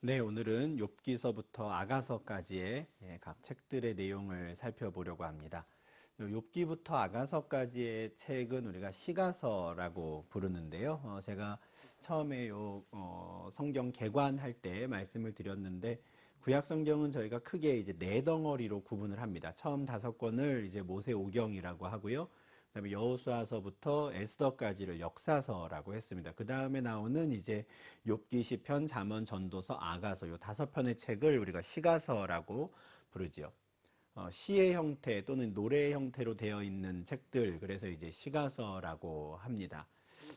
네, 오늘은 욥기서부터 아가서까지의 각 책들의 내용을 살펴보려고 합니다. 욥기부터 아가서까지의 책은 우리가 시가서라고 부르는데요. 제가 처음에 성경 개관할 때 말씀을 드렸는데 구약 성경은 저희가 크게 이제 네 덩어리로 구분을 합니다. 처음 5권을 이제 모세오경이라고 하고요. 그다음에 여호수아서부터 에스더까지를 역사서라고 했습니다. 그 다음에 나오는 이제 욥기, 시편, 잠언, 전도서, 아가서 요 5편의 책을 우리가 시가서라고 부르지요. 시의 형태 또는 노래의 형태로 되어 있는 책들, 그래서 이제 시가서라고 합니다.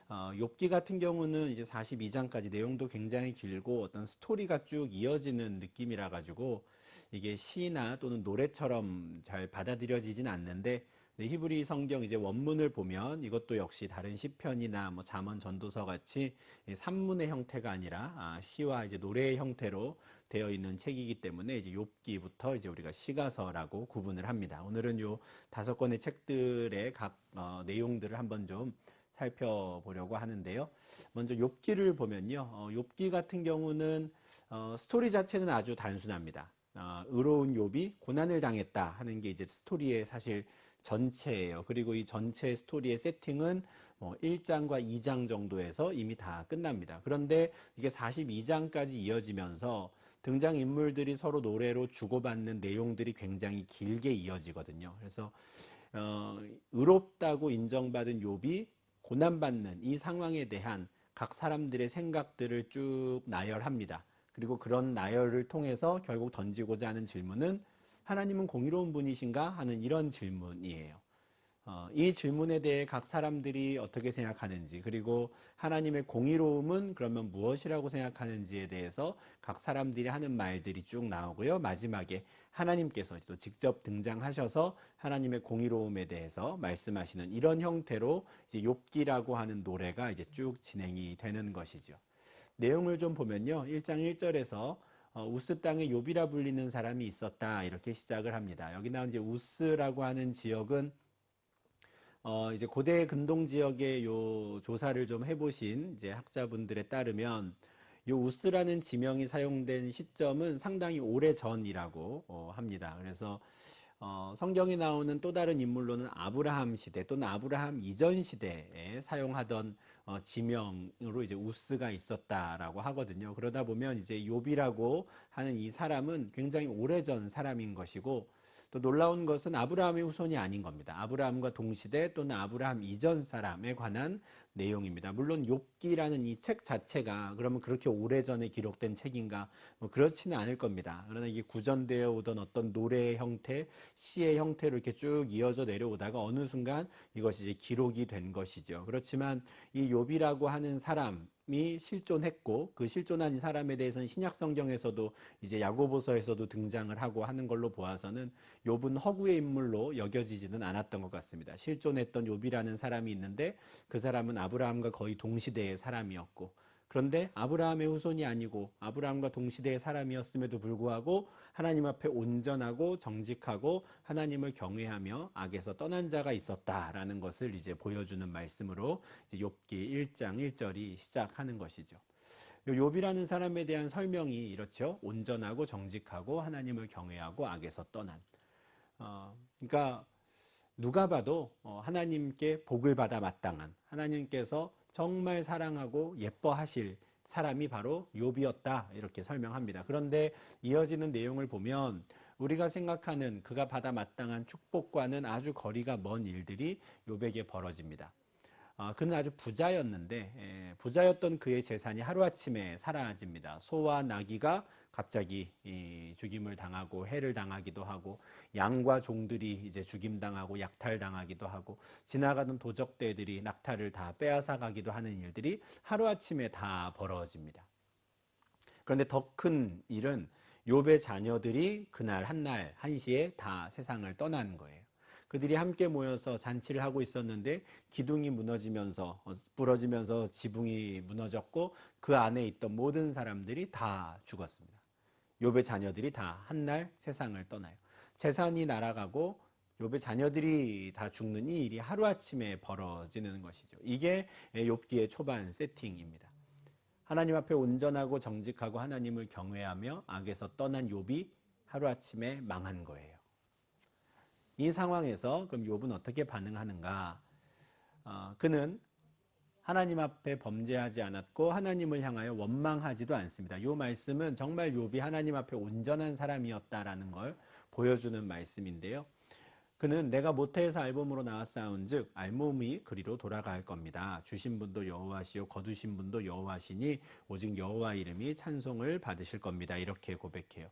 욥기 같은 경우는 이제 42장까지 내용도 굉장히 길고 어떤 스토리가 쭉 이어지는 느낌이라 가지고 이게 시나 또는 노래처럼 잘 받아들여지진 않는데, 네, 히브리 성경 이제 원문을 보면 이것도 역시 다른 시편이나 뭐 잠언, 전도서 같이 산문의 형태가 아니라 시와 이제 노래의 형태로 되어 있는 책이기 때문에 이제 욥기부터 이제 우리가 시가서라고 구분을 합니다. 오늘은 요 5권의 책들의 각 내용들을 한번 좀 살펴보려고 하는데요. 먼저 욥기를 보면요. 욥기 같은 경우는 스토리 자체는 아주 단순합니다. 의로운 욥이 고난을 당했다 하는 게 이제 스토리의 사실 전체예요. 그리고 이 전체 스토리의 세팅은 1장과 2장 정도에서 이미 다 끝납니다. 그런데 이게 42장까지 이어지면서 등장인물들이 서로 노래로 주고받는 내용들이 굉장히 길게 이어지거든요. 그래서 의롭다고 인정받은 욥이 고난받는 이 상황에 대한 각 사람들의 생각들을 쭉 나열합니다. 그리고 그런 나열을 통해서 결국 던지고자 하는 질문은 하나님은 공의로운 분이신가 하는 이런 질문이에요. 이 질문에 대해 각 사람들이 어떻게 생각하는지, 그리고 하나님의 공의로움은 그러면 무엇이라고 생각하는지에 대해서 각 사람들이 하는 말들이 쭉 나오고요. 마지막에 하나님께서 또 직접 등장하셔서 하나님의 공의로움에 대해서 말씀하시는 이런 형태로 이제 욥기라고 하는 노래가 이제 쭉 진행이 되는 것이죠. 내용을 좀 보면요. 1장 1절에서 우스 땅에 욥이라 불리는 사람이 있었다 이렇게 시작을 합니다. 여기 나온 이제 우스라고 하는 지역은 이제 고대 근동 지역의 요 조사를 좀 해보신 이제 학자분들에 따르면 요 우스라는 지명이 사용된 시점은 상당히 오래 전이라고 합니다. 그래서 성경에 나오는 또 다른 인물로는 아브라함 시대 또는 아브라함 이전 시대에 사용하던 지명으로 이제 우스가 있었다라고 하거든요. 그러다 보면 이제 욥이라고 하는 이 사람은 굉장히 오래전 사람인 것이고, 또 놀라운 것은 아브라함의 후손이 아닌 겁니다. 아브라함과 동시대 또는 아브라함 이전 사람에 관한 내용입니다. 물론 욥기라는 이 책 자체가 그러면 그렇게 오래전에 기록된 책인가? 뭐 그렇지는 않을 겁니다. 그러나 이게 구전되어 오던 어떤 노래의 형태, 시의 형태로 이렇게 쭉 이어져 내려오다가 어느 순간 이것이 이제 기록이 된 것이죠. 그렇지만 이 욥이라고 하는 사람이 실존했고, 그 실존한 사람에 대해서는 신약 성경에서도 이제 야고보서에서도 등장을 하고 하는 걸로 보아서는 욥은 허구의 인물로 여겨지지는 않았던 것 같습니다. 실존했던 욥이라는 사람이 있는데 그 사람은 아브라함과 거의 동시대의 사람이었고, 그런데 아브라함의 후손이 아니고 아브라함과 동시대의 사람이었음에도 불구하고 하나님 앞에 온전하고 정직하고 하나님을 경외하며 악에서 떠난 자가 있었다라는 것을 이제 보여주는 말씀으로 이제 욥기 1장 1절이 시작하는 것이죠. 욥이라는 사람에 대한 설명이 이렇죠. 온전하고 정직하고 하나님을 경외하고 악에서 떠난. 그러니까 누가 봐도 하나님께 복을 받아 마땅한, 하나님께서 정말 사랑하고 예뻐하실 사람이 바로 욥이었다 이렇게 설명합니다. 그런데 이어지는 내용을 보면 우리가 생각하는 그가 받아 마땅한 축복과는 아주 거리가 먼 일들이 욥에게 벌어집니다. 그는 아주 부자였는데 부자였던 그의 재산이 하루아침에 사라집니다. 소와 나귀가 갑자기 죽임을 당하고 해를 당하기도 하고, 양과 종들이 이제 죽임당하고 약탈당하기도 하고, 지나가던 도적대들이 낙타를 다 빼앗아 가기도 하는 일들이 하루아침에 다 벌어집니다. 그런데 더 큰 일은 욥의 자녀들이 그날 한날 한시에 다 세상을 떠난 거예요. 그들이 함께 모여서 잔치를 하고 있었는데 기둥이 무너지면서 부러지면서 지붕이 무너졌고 그 안에 있던 모든 사람들이 다 죽었습니다. 욥의 자녀들이 다 한날 세상을 떠나요. 재산이 날아가고 욥의 자녀들이 다 죽는 이 일이 하루아침에 벌어지는 것이죠. 이게 욥기의 초반 세팅입니다. 하나님 앞에 온전하고 정직하고 하나님을 경외하며 악에서 떠난 욥이 하루아침에 망한 거예요. 이 상황에서 그럼 욥은 어떻게 반응하는가? 그는 하나님 앞에 범죄하지 않았고 하나님을 향하여 원망하지도 않습니다. 이 말씀은 정말 욥이 하나님 앞에 온전한 사람이었다라는 걸 보여주는 말씀인데요. 그는 내가 모태에서 알몸으로 나왔사온즉 알몸이 그리로 돌아갈 겁니다. 주신 분도 여호와시요 거두신 분도 여호와시니 오직 여호와 이름이 찬송을 받으실 겁니다. 이렇게 고백해요.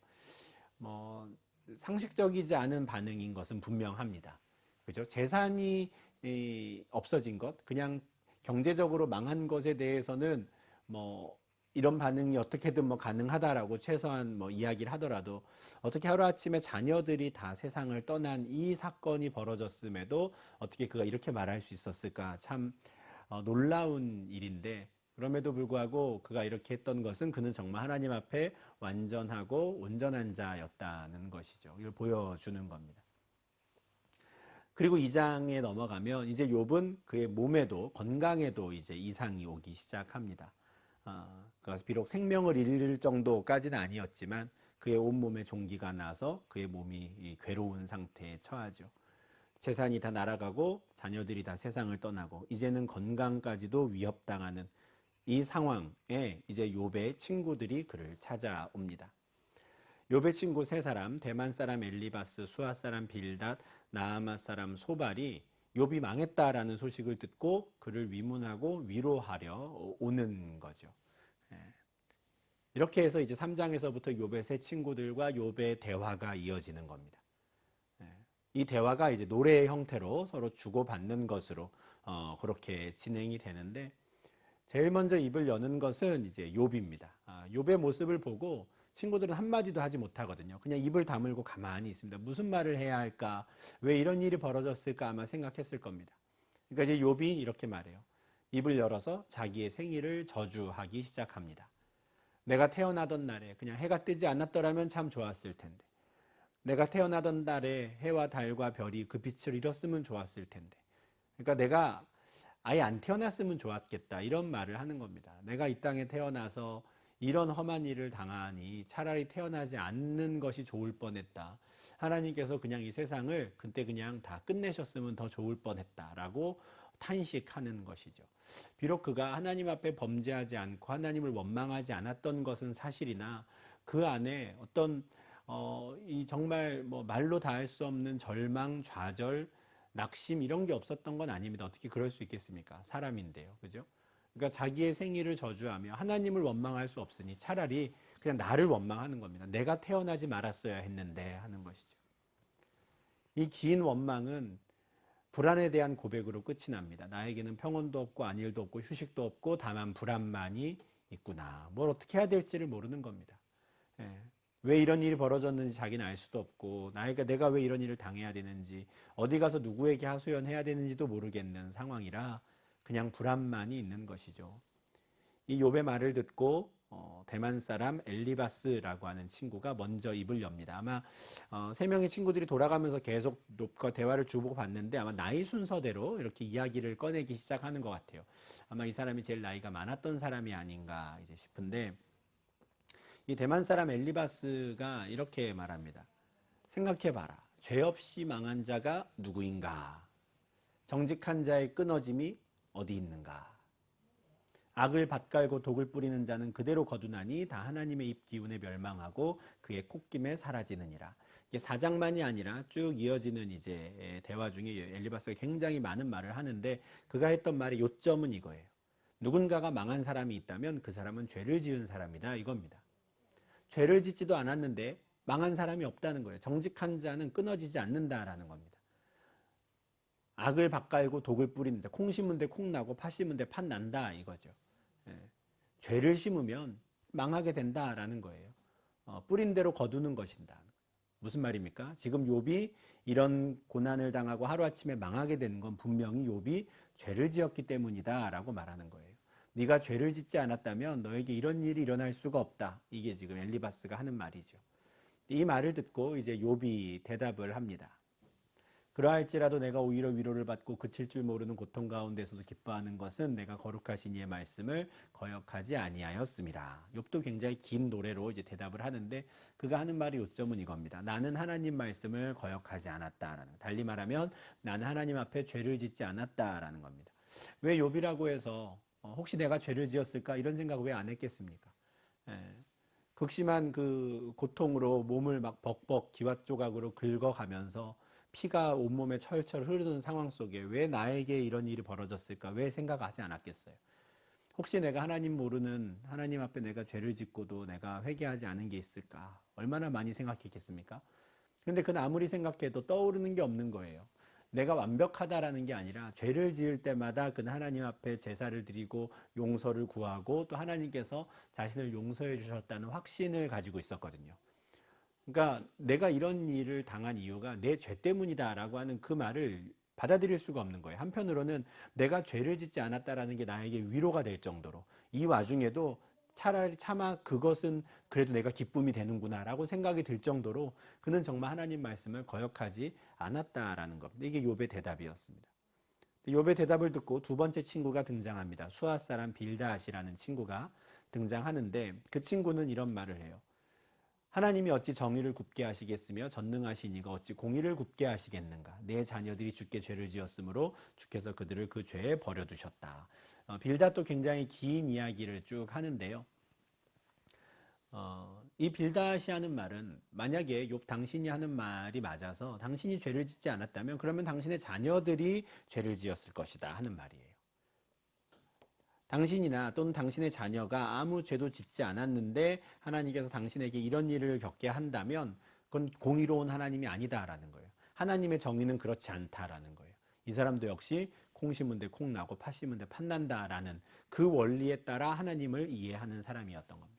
상식적이지 않은 반응인 것은 분명합니다. 그죠? 재산이 없어진 것, 그냥 경제적으로 망한 것에 대해서는 이런 반응이 어떻게든 가능하다라고 최소한 이야기를 하더라도 어떻게 하루아침에 자녀들이 다 세상을 떠난 이 사건이 벌어졌음에도 어떻게 그가 이렇게 말할 수 있었을까? 참 놀라운 일인데 그럼에도 불구하고 그가 이렇게 했던 것은 그는 정말 하나님 앞에 완전하고 온전한 자였다는 것이죠. 이걸 보여주는 겁니다. 그리고 2장에 넘어가면 이제 욥은 그의 몸에도 건강에도 이제 이상이 오기 시작합니다. 그래서 비록 생명을 잃을 정도까지는 아니었지만 그의 온몸에 종기가 나서 그의 몸이 괴로운 상태에 처하죠. 재산이 다 날아가고 자녀들이 다 세상을 떠나고 이제는 건강까지도 위협당하는 이 상황에 이제 욥의 친구들이 그를 찾아옵니다. 욥의 친구 세 사람, 대만 사람 엘리바스, 수아 사람 빌닷, 나아마 사람 소발이 욥이 망했다라는 소식을 듣고 그를 위문하고 위로하려 오는 거죠. 이렇게 해서 이제 3장에서부터 욥의 세 친구들과 욥의 대화가 이어지는 겁니다. 이 대화가 이제 노래의 형태로 서로 주고받는 것으로 그렇게 진행이 되는데 제일 먼저 입을 여는 것은 이제 욥입니다. 욥의 모습을 보고 친구들은 한마디도 하지 못하거든요. 그냥 입을 다물고 가만히 있습니다. 무슨 말을 해야 할까? 왜 이런 일이 벌어졌을까? 아마 생각했을 겁니다. 그러니까 이제 욥이 이렇게 말해요. 입을 열어서 자기의 생일을 저주하기 시작합니다. 내가 태어나던 날에 그냥 해가 뜨지 않았더라면 참 좋았을 텐데. 내가 태어나던 날에 해와 달과 별이 그 빛을 잃었으면 좋았을 텐데. 그러니까 내가 아예 안 태어났으면 좋았겠다. 이런 말을 하는 겁니다. 내가 이 땅에 태어나서 이런 험한 일을 당하니 차라리 태어나지 않는 것이 좋을 뻔했다. 하나님께서 그냥 이 세상을 그때 그냥 다 끝내셨으면 더 좋을 뻔했다라고 탄식하는 것이죠. 비록 그가 하나님 앞에 범죄하지 않고 하나님을 원망하지 않았던 것은 사실이나 그 안에 어떤 이 정말 말로 다 할 수 없는 절망, 좌절, 낙심 이런 게 없었던 건 아닙니다. 어떻게 그럴 수 있겠습니까? 사람인데요. 그죠? 그러니까 자기의 생일을 저주하며 하나님을 원망할 수 없으니 차라리 그냥 나를 원망하는 겁니다. 내가 태어나지 말았어야 했는데 하는 것이죠. 이 긴 원망은 불안에 대한 고백으로 끝이 납니다. 나에게는 평온도 없고 안일도 없고 휴식도 없고 다만 불안만이 있구나. 뭘 어떻게 해야 될지를 모르는 겁니다. 왜 이런 일이 벌어졌는지 자기는 알 수도 없고 내가 왜 이런 일을 당해야 되는지 어디 가서 누구에게 하소연해야 되는지도 모르겠는 상황이라 그냥 불안만이 있는 것이죠. 이 욥의 말을 듣고 대만 사람 엘리바스라고 하는 친구가 먼저 입을 엽니다. 아마 세 명의 친구들이 돌아가면서 계속 욥과 대화를 주고받는데 아마 나이 순서대로 이렇게 이야기를 꺼내기 시작하는 것 같아요. 아마 이 사람이 제일 나이가 많았던 사람이 아닌가 이제 싶은데 이 대만 사람 엘리바스가 이렇게 말합니다. 생각해봐라. 죄 없이 망한 자가 누구인가? 정직한 자의 끊어짐이 어디 있는가? 악을 밭갈고 독을 뿌리는 자는 그대로 거두나니 다 하나님의 입 기운에 멸망하고 그의 콧김에 사라지느니라. 이게 4장만이 아니라 쭉 이어지는 이제 대화 중에 엘리바스가 굉장히 많은 말을 하는데 그가 했던 말의 요점은 이거예요. 누군가가 망한 사람이 있다면 그 사람은 죄를 지은 사람이다 이겁니다. 죄를 짓지도 않았는데 망한 사람이 없다는 거예요. 정직한 자는 끊어지지 않는다라는 겁니다. 악을 밭갈고 독을 뿌리는 자, 콩 심은 데 콩 나고 팥 심은 데 팥 난다 이거죠. 죄를 심으면 망하게 된다라는 거예요. 뿌린 대로 거두는 것이다. 무슨 말입니까? 지금 욥이 이런 고난을 당하고 하루아침에 망하게 되는 건 분명히 욥이 죄를 지었기 때문이다라고 말하는 거예요. 네가 죄를 짓지 않았다면 너에게 이런 일이 일어날 수가 없다. 이게 지금 엘리바스가 하는 말이죠. 이 말을 듣고 이제 욥이 대답을 합니다. 그러할지라도 내가 오히려 위로를 받고 그칠 줄 모르는 고통 가운데서도 기뻐하는 것은 내가 거룩하신 이의 말씀을 거역하지 아니하였습니다. 욥도 굉장히 긴 노래로 이제 대답을 하는데 그가 하는 말의 요점은 이겁니다. 나는 하나님 말씀을 거역하지 않았다라는, 달리 말하면 나는 하나님 앞에 죄를 짓지 않았다라는 겁니다. 왜 욥이라고 해서 혹시 내가 죄를 지었을까 이런 생각 왜 안 했겠습니까? 예. 극심한 그 고통으로 몸을 막 벅벅 기왓 조각으로 긁어가면서 피가 온몸에 철철 흐르는 상황 속에 왜 나에게 이런 일이 벌어졌을까? 왜 생각하지 않았겠어요? 혹시 내가 하나님 모르는, 하나님 앞에 내가 죄를 짓고도 내가 회개하지 않은 게 있을까? 얼마나 많이 생각했겠습니까? 근데 그건 아무리 생각해도 떠오르는 게 없는 거예요. 내가 완벽하다라는 게 아니라 죄를 지을 때마다 그는 하나님 앞에 제사를 드리고 용서를 구하고 또 하나님께서 자신을 용서해 주셨다는 확신을 가지고 있었거든요. 그러니까 내가 이런 일을 당한 이유가 내 죄 때문이다라고 하는 그 말을 받아들일 수가 없는 거예요. 한편으로는 내가 죄를 짓지 않았다라는 게 나에게 위로가 될 정도로 이 와중에도 차라리 차마 그것은 그래도 내가 기쁨이 되는구나라고 생각이 들 정도로 그는 정말 하나님 말씀을 거역하지 않았다라는 겁니다. 이게 욥의 대답이었습니다. 욥의 대답을 듣고 두 번째 친구가 등장합니다. 수아 사람 빌다앗이라는 친구가 등장하는데 그 친구는 이런 말을 해요. 하나님이 어찌 정의를 굽게 하시겠으며 전능하신 이가 어찌 공의를 굽게 하시겠는가. 내 자녀들이 주께 죄를 지었으므로 주께서 그들을 그 죄에 버려두셨다. 빌닷도 굉장히 긴 이야기를 쭉 하는데요. 이 빌닷이 하는 말은 만약에 욥 당신이 하는 말이 맞아서 당신이 죄를 짓지 않았다면 그러면 당신의 자녀들이 죄를 지었을 것이다 하는 말이에요. 당신이나 또는 당신의 자녀가 아무 죄도 짓지 않았는데 하나님께서 당신에게 이런 일을 겪게 한다면 그건 공의로운 하나님이 아니다라는 거예요. 하나님의 정의는 그렇지 않다라는 거예요. 이 사람도 역시 콩 심은 데 콩 나고 팥 심은 데 팥 난다라는 그 원리에 따라 하나님을 이해하는 사람이었던 겁니다.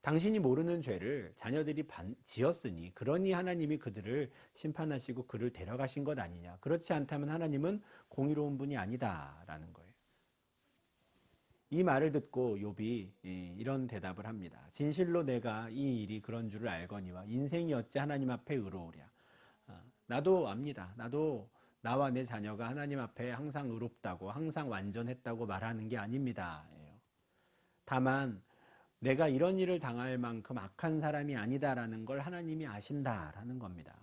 당신이 모르는 죄를 자녀들이 지었으니 그러니 하나님이 그들을 심판하시고 그를 데려가신 것 아니냐. 그렇지 않다면 하나님은 공의로운 분이 아니다라는 거예요. 이 말을 듣고 욥이 이런 대답을 합니다. 진실로 내가 이 일이 그런 줄을 알거니와 인생이 어찌 하나님 앞에 의로우랴. 나도 압니다. 나도 나와 내 자녀가 하나님 앞에 항상 의롭다고 항상 완전했다고 말하는 게 아닙니다. 다만 내가 이런 일을 당할 만큼 악한 사람이 아니다라는 걸 하나님이 아신다라는 겁니다.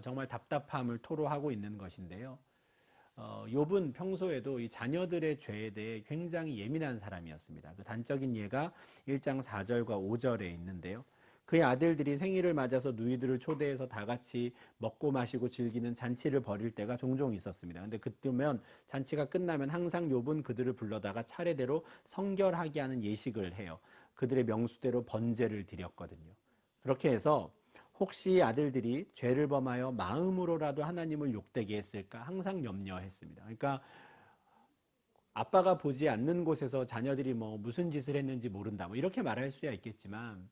정말 답답함을 토로하고 있는 것인데요. 욥은 평소에도 이 자녀들의 죄에 대해 굉장히 예민한 사람이었습니다. 그 단적인 예가 1장 4절과 5절에 있는데요. 그의 아들들이 생일을 맞아서 누이들을 초대해서 다 같이 먹고 마시고 즐기는 잔치를 벌일 때가 종종 있었습니다. 근데 그때면 잔치가 끝나면 항상 욥은 그들을 불러다가 차례대로 성결하게 하는 예식을 해요. 그들의 명수대로 번제를 드렸거든요. 그렇게 해서 혹시 아들들이 죄를 범하여 마음으로라도 하나님을 욕되게 했을까 항상 염려했습니다. 그러니까 아빠가 보지 않는 곳에서 자녀들이 뭐 무슨 짓을 했는지 모른다. 뭐 이렇게 말할 수야 있겠지만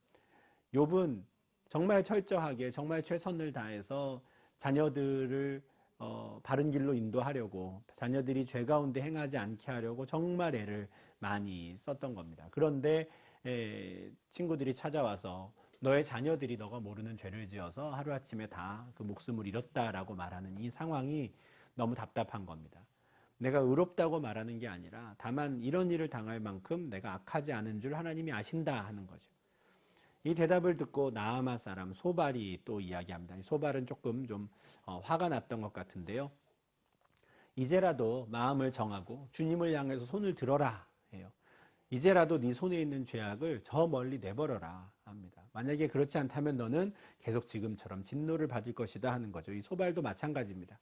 욥은 정말 철저하게 정말 최선을 다해서 자녀들을 바른 길로 인도하려고 자녀들이 죄 가운데 행하지 않게 하려고 정말 애를 많이 썼던 겁니다. 그런데 친구들이 찾아와서 너의 자녀들이 너가 모르는 죄를 지어서 하루아침에 다 그 목숨을 잃었다라고 말하는 이 상황이 너무 답답한 겁니다. 내가 의롭다고 말하는 게 아니라 다만 이런 일을 당할 만큼 내가 악하지 않은 줄 하나님이 아신다 하는 거죠. 이 대답을 듣고 나아마 사람 소발이 또 이야기합니다. 소발은 조금 좀 화가 났던 것 같은데요. 이제라도 마음을 정하고 주님을 향해서 손을 들어라 해요. 이제라도 네 손에 있는 죄악을 저 멀리 내버려라 합니다. 만약에 그렇지 않다면 너는 계속 지금처럼 진노를 받을 것이다 하는 거죠. 이 소발도 마찬가지입니다.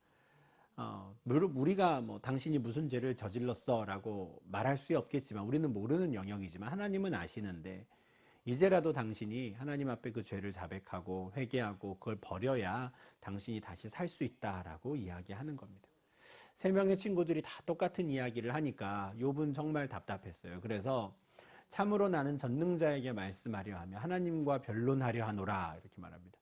우리가 뭐 당신이 무슨 죄를 저질렀어라고 말할 수 없겠지만 우리는 모르는 영역이지만 하나님은 아시는데 이제라도 당신이 하나님 앞에 그 죄를 자백하고 회개하고 그걸 버려야 당신이 다시 살 수 있다라고 이야기하는 겁니다. 세 명의 친구들이 다 똑같은 이야기를 하니까 욥은 정말 답답했어요. 그래서 참으로 나는 전능자에게 말씀하려 하며 하나님과 변론하려 하노라 이렇게 말합니다.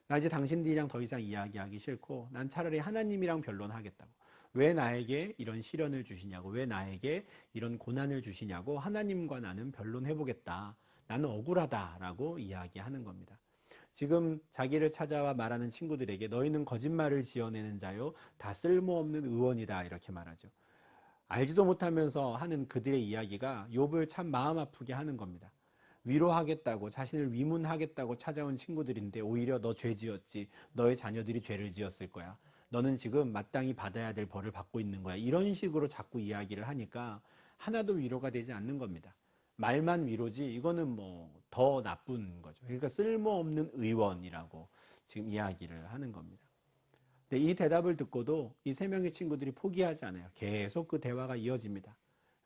나 이제 당신들이랑 더 이상 이야기하기 싫고 난 차라리 하나님이랑 변론하겠다고. 왜 나에게 이런 시련을 주시냐고, 왜 나에게 이런 고난을 주시냐고 하나님과 나는 변론해보겠다. 나는 억울하다라고 이야기하는 겁니다. 지금 자기를 찾아와 말하는 친구들에게 너희는 거짓말을 지어내는 자요 다 쓸모없는 의원이다 이렇게 말하죠. 알지도 못하면서 하는 그들의 이야기가 욥을 참 마음 아프게 하는 겁니다. 위로하겠다고 자신을 위문하겠다고 찾아온 친구들인데 오히려 너 죄 지었지. 너의 자녀들이 죄를 지었을 거야. 너는 지금 마땅히 받아야 될 벌을 받고 있는 거야. 이런 식으로 자꾸 이야기를 하니까 하나도 위로가 되지 않는 겁니다. 말만 위로지 이거는 뭐 더 나쁜 거죠. 그러니까 쓸모없는 의원이라고 지금 이야기를 하는 겁니다. 근데 이 대답을 듣고도 이 세 명의 친구들이 포기하지 않아요. 계속 그 대화가 이어집니다.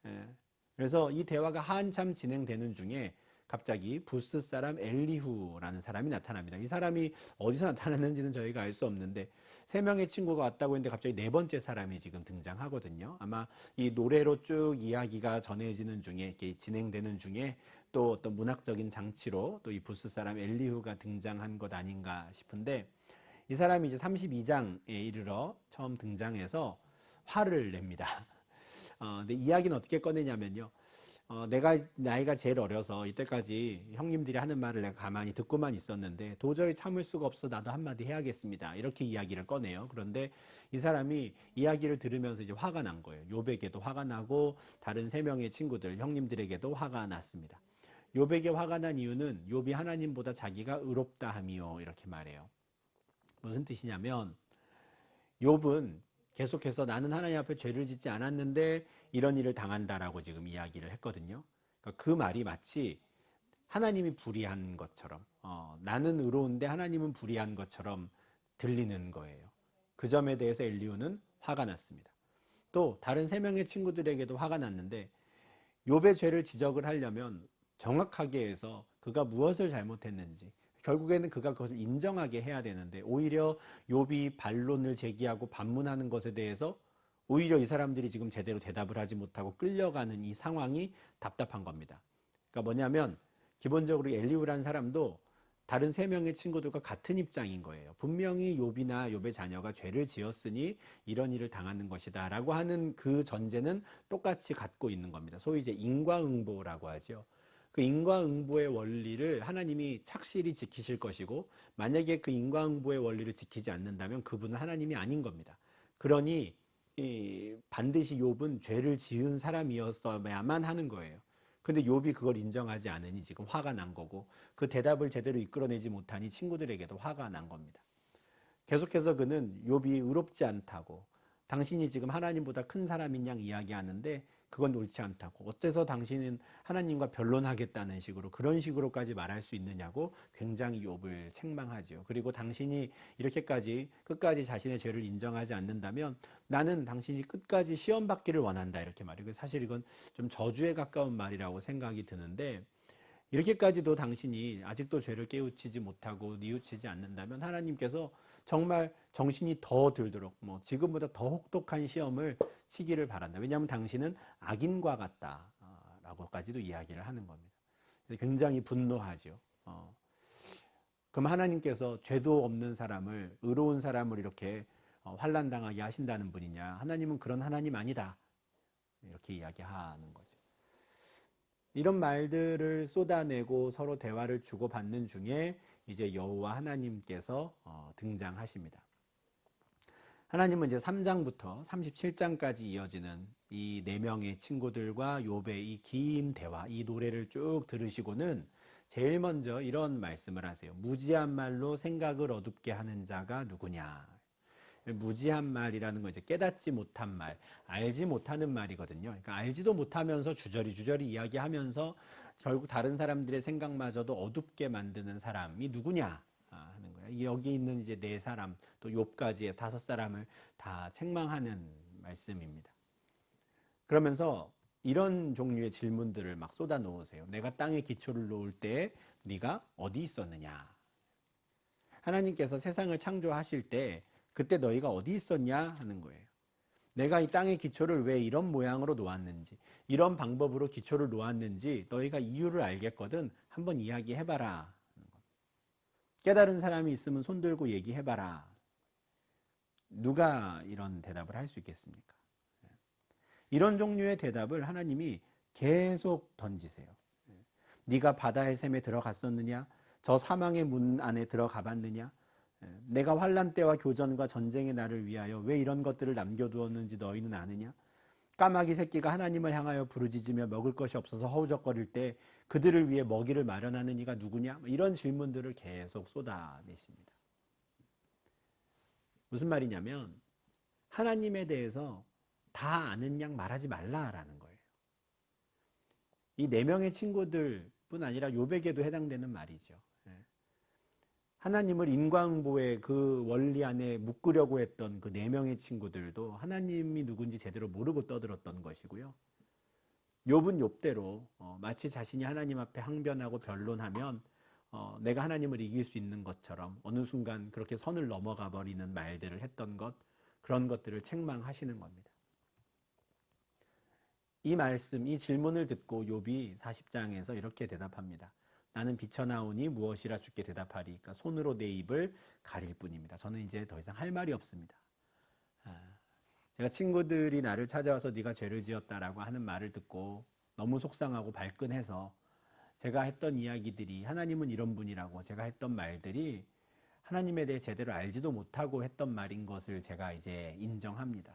예. 그래서 이 대화가 한참 진행되는 중에 갑자기 부스 사람 엘리후라는 사람이 나타납니다. 이 사람이 어디서 나타났는지는 저희가 알 수 없는데 세 명의 친구가 왔다고 했는데 갑자기 네 번째 사람이 지금 등장하거든요. 아마 이 노래로 쭉 이야기가 전해지는 중에 이렇게 진행되는 중에 또 어떤 문학적인 장치로 또 이 부스 사람 엘리후가 등장한 것 아닌가 싶은데 이 사람이 이제 32장에 이르러 처음 등장해서 화를 냅니다. 근데 이야기는 어떻게 꺼내냐면요. 내가 나이가 제일 어려서 이때까지 형님들이 하는 말을 내가 가만히 듣고만 있었는데 도저히 참을 수가 없어 나도 한마디 해야겠습니다. 이렇게 이야기를 꺼내요. 그런데 이 사람이 이야기를 들으면서 이제 화가 난 거예요. 욥에게도 화가 나고 다른 세 명의 친구들 형님들에게도 화가 났습니다. 욥에게 화가 난 이유는 욥이 하나님보다 자기가 의롭다 함이요 이렇게 말해요. 무슨 뜻이냐면 욥은 계속해서 나는 하나님 앞에 죄를 짓지 않았는데 이런 일을 당한다라고 지금 이야기를 했거든요. 그러니까 그 말이 마치 하나님이 불의한 것처럼 나는 의로운데 하나님은 불의한 것처럼 들리는 거예요. 그 점에 대해서 엘리후는 화가 났습니다. 또 다른 세 명의 친구들에게도 화가 났는데 욥의 죄를 지적을 하려면 정확하게 해서 그가 무엇을 잘못했는지 결국에는 그가 그것을 인정하게 해야 되는데 오히려 욥이 반론을 제기하고 반문하는 것에 대해서 오히려 이 사람들이 지금 제대로 대답을 하지 못하고 끌려가는 이 상황이 답답한 겁니다. 그러니까 뭐냐면 기본적으로 엘리후라는 사람도 다른 세 명의 친구들과 같은 입장인 거예요. 분명히 욥이나 욥의 자녀가 죄를 지었으니 이런 일을 당하는 것이다라고 하는 그 전제는 똑같이 갖고 있는 겁니다. 소위 이제 인과응보라고 하죠. 그 인과응보의 원리를 하나님이 착실히 지키실 것이고 만약에 그 인과응보의 원리를 지키지 않는다면 그분은 하나님이 아닌 겁니다. 그러니 반드시 욥은 죄를 지은 사람이었어야만 하는 거예요. 근데 욥이 그걸 인정하지 않으니 지금 화가 난 거고 그 대답을 제대로 이끌어내지 못하니 친구들에게도 화가 난 겁니다. 계속해서 그는 욥이 의롭지 않다고 당신이 지금 하나님보다 큰 사람인 양 이야기하는데 그건 옳지 않다고 어째서 당신은 하나님과 변론하겠다는 식으로 그런 식으로까지 말할 수 있느냐고 굉장히 욥을 책망하죠. 그리고 당신이 이렇게까지 끝까지 자신의 죄를 인정하지 않는다면 나는 당신이 끝까지 시험 받기를 원한다 이렇게 말해요. 사실 이건 좀 저주에 가까운 말이라고 생각이 드는데 이렇게까지도 당신이 아직도 죄를 깨우치지 못하고 뉘우치지 않는다면 하나님께서 정말 정신이 더 들도록 뭐 지금보다 더 혹독한 시험을 치기를 바란다. 왜냐하면 당신은 악인과 같다라고까지도 이야기를 하는 겁니다. 굉장히 분노하죠. 그럼 하나님께서 죄도 없는 사람을 의로운 사람을 이렇게 환난당하게 하신다는 분이냐? 하나님은 그런 하나님 아니다. 이렇게 이야기하는 거죠. 이런 말들을 쏟아내고 서로 대화를 주고받는 중에 이제 여호와 하나님께서 등장하십니다. 하나님은 이제 3장부터 37장까지 이어지는 이 네 명의 친구들과 욥의 이 긴 대화, 이 노래를 쭉 들으시고는 제일 먼저 이런 말씀을 하세요. 무지한 말로 생각을 어둡게 하는 자가 누구냐? 무지한 말이라는 건 이제 깨닫지 못한 말, 알지 못하는 말이거든요. 그러니까 알지도 못하면서 주저리 이야기하면서 결국 다른 사람들의 생각마저도 어둡게 만드는 사람이 누구냐 하는 거예요. 여기 있는 이제 네 사람 또 욥까지의 다섯 사람을 다 책망하는 말씀입니다. 그러면서 이런 종류의 질문들을 막 쏟아 놓으세요. 내가 땅에 기초를 놓을 때 네가 어디 있었느냐? 하나님께서 세상을 창조하실 때 그때 너희가 어디 있었냐 하는 거예요. 내가 이 땅의 기초를 왜 이런 모양으로 놓았는지, 이런 방법으로 기초를 놓았는지 너희가 이유를 알겠거든 한번 이야기해봐라. 깨달은 사람이 있으면 손들고 얘기해봐라. 누가 이런 대답을 할 수 있겠습니까? 이런 종류의 대답을 하나님이 계속 던지세요. 네가 바다의 샘에 들어갔었느냐? 저 사망의 문 안에 들어가 봤느냐? 내가 환난 때와 교전과 전쟁의 날을 위하여 왜 이런 것들을 남겨두었는지 너희는 아느냐? 까마귀 새끼가 하나님을 향하여 부르짖으며 먹을 것이 없어서 허우적거릴 때 그들을 위해 먹이를 마련하는 이가 누구냐? 이런 질문들을 계속 쏟아내십니다. 무슨 말이냐면 하나님에 대해서 다 아는 양 말하지 말라라는 거예요. 이 네 명의 친구들뿐 아니라 욥에게도 해당되는 말이죠. 하나님을 인과응보의 그 원리 안에 묶으려고 했던 그 네 명의 친구들도 하나님이 누군지 제대로 모르고 떠들었던 것이고요. 욥은 욥대로 마치 자신이 하나님 앞에 항변하고 변론하면 내가 하나님을 이길 수 있는 것처럼 어느 순간 그렇게 선을 넘어가 버리는 말들을 했던 것, 그런 것들을 책망하시는 겁니다. 이 말씀, 이 질문을 듣고 욥이 40장에서 이렇게 대답합니다. 나는 비쳐나오니 무엇이라 주께 대답하리까 손으로 내 입을 가릴 뿐입니다. 저는 이제 더 이상 할 말이 없습니다. 제가 친구들이 나를 찾아와서 네가 죄를 지었다라고 하는 말을 듣고 너무 속상하고 발끈해서 제가 했던 이야기들이 하나님은 이런 분이라고 제가 했던 말들이 하나님에 대해 제대로 알지도 못하고 했던 말인 것을 제가 이제 인정합니다.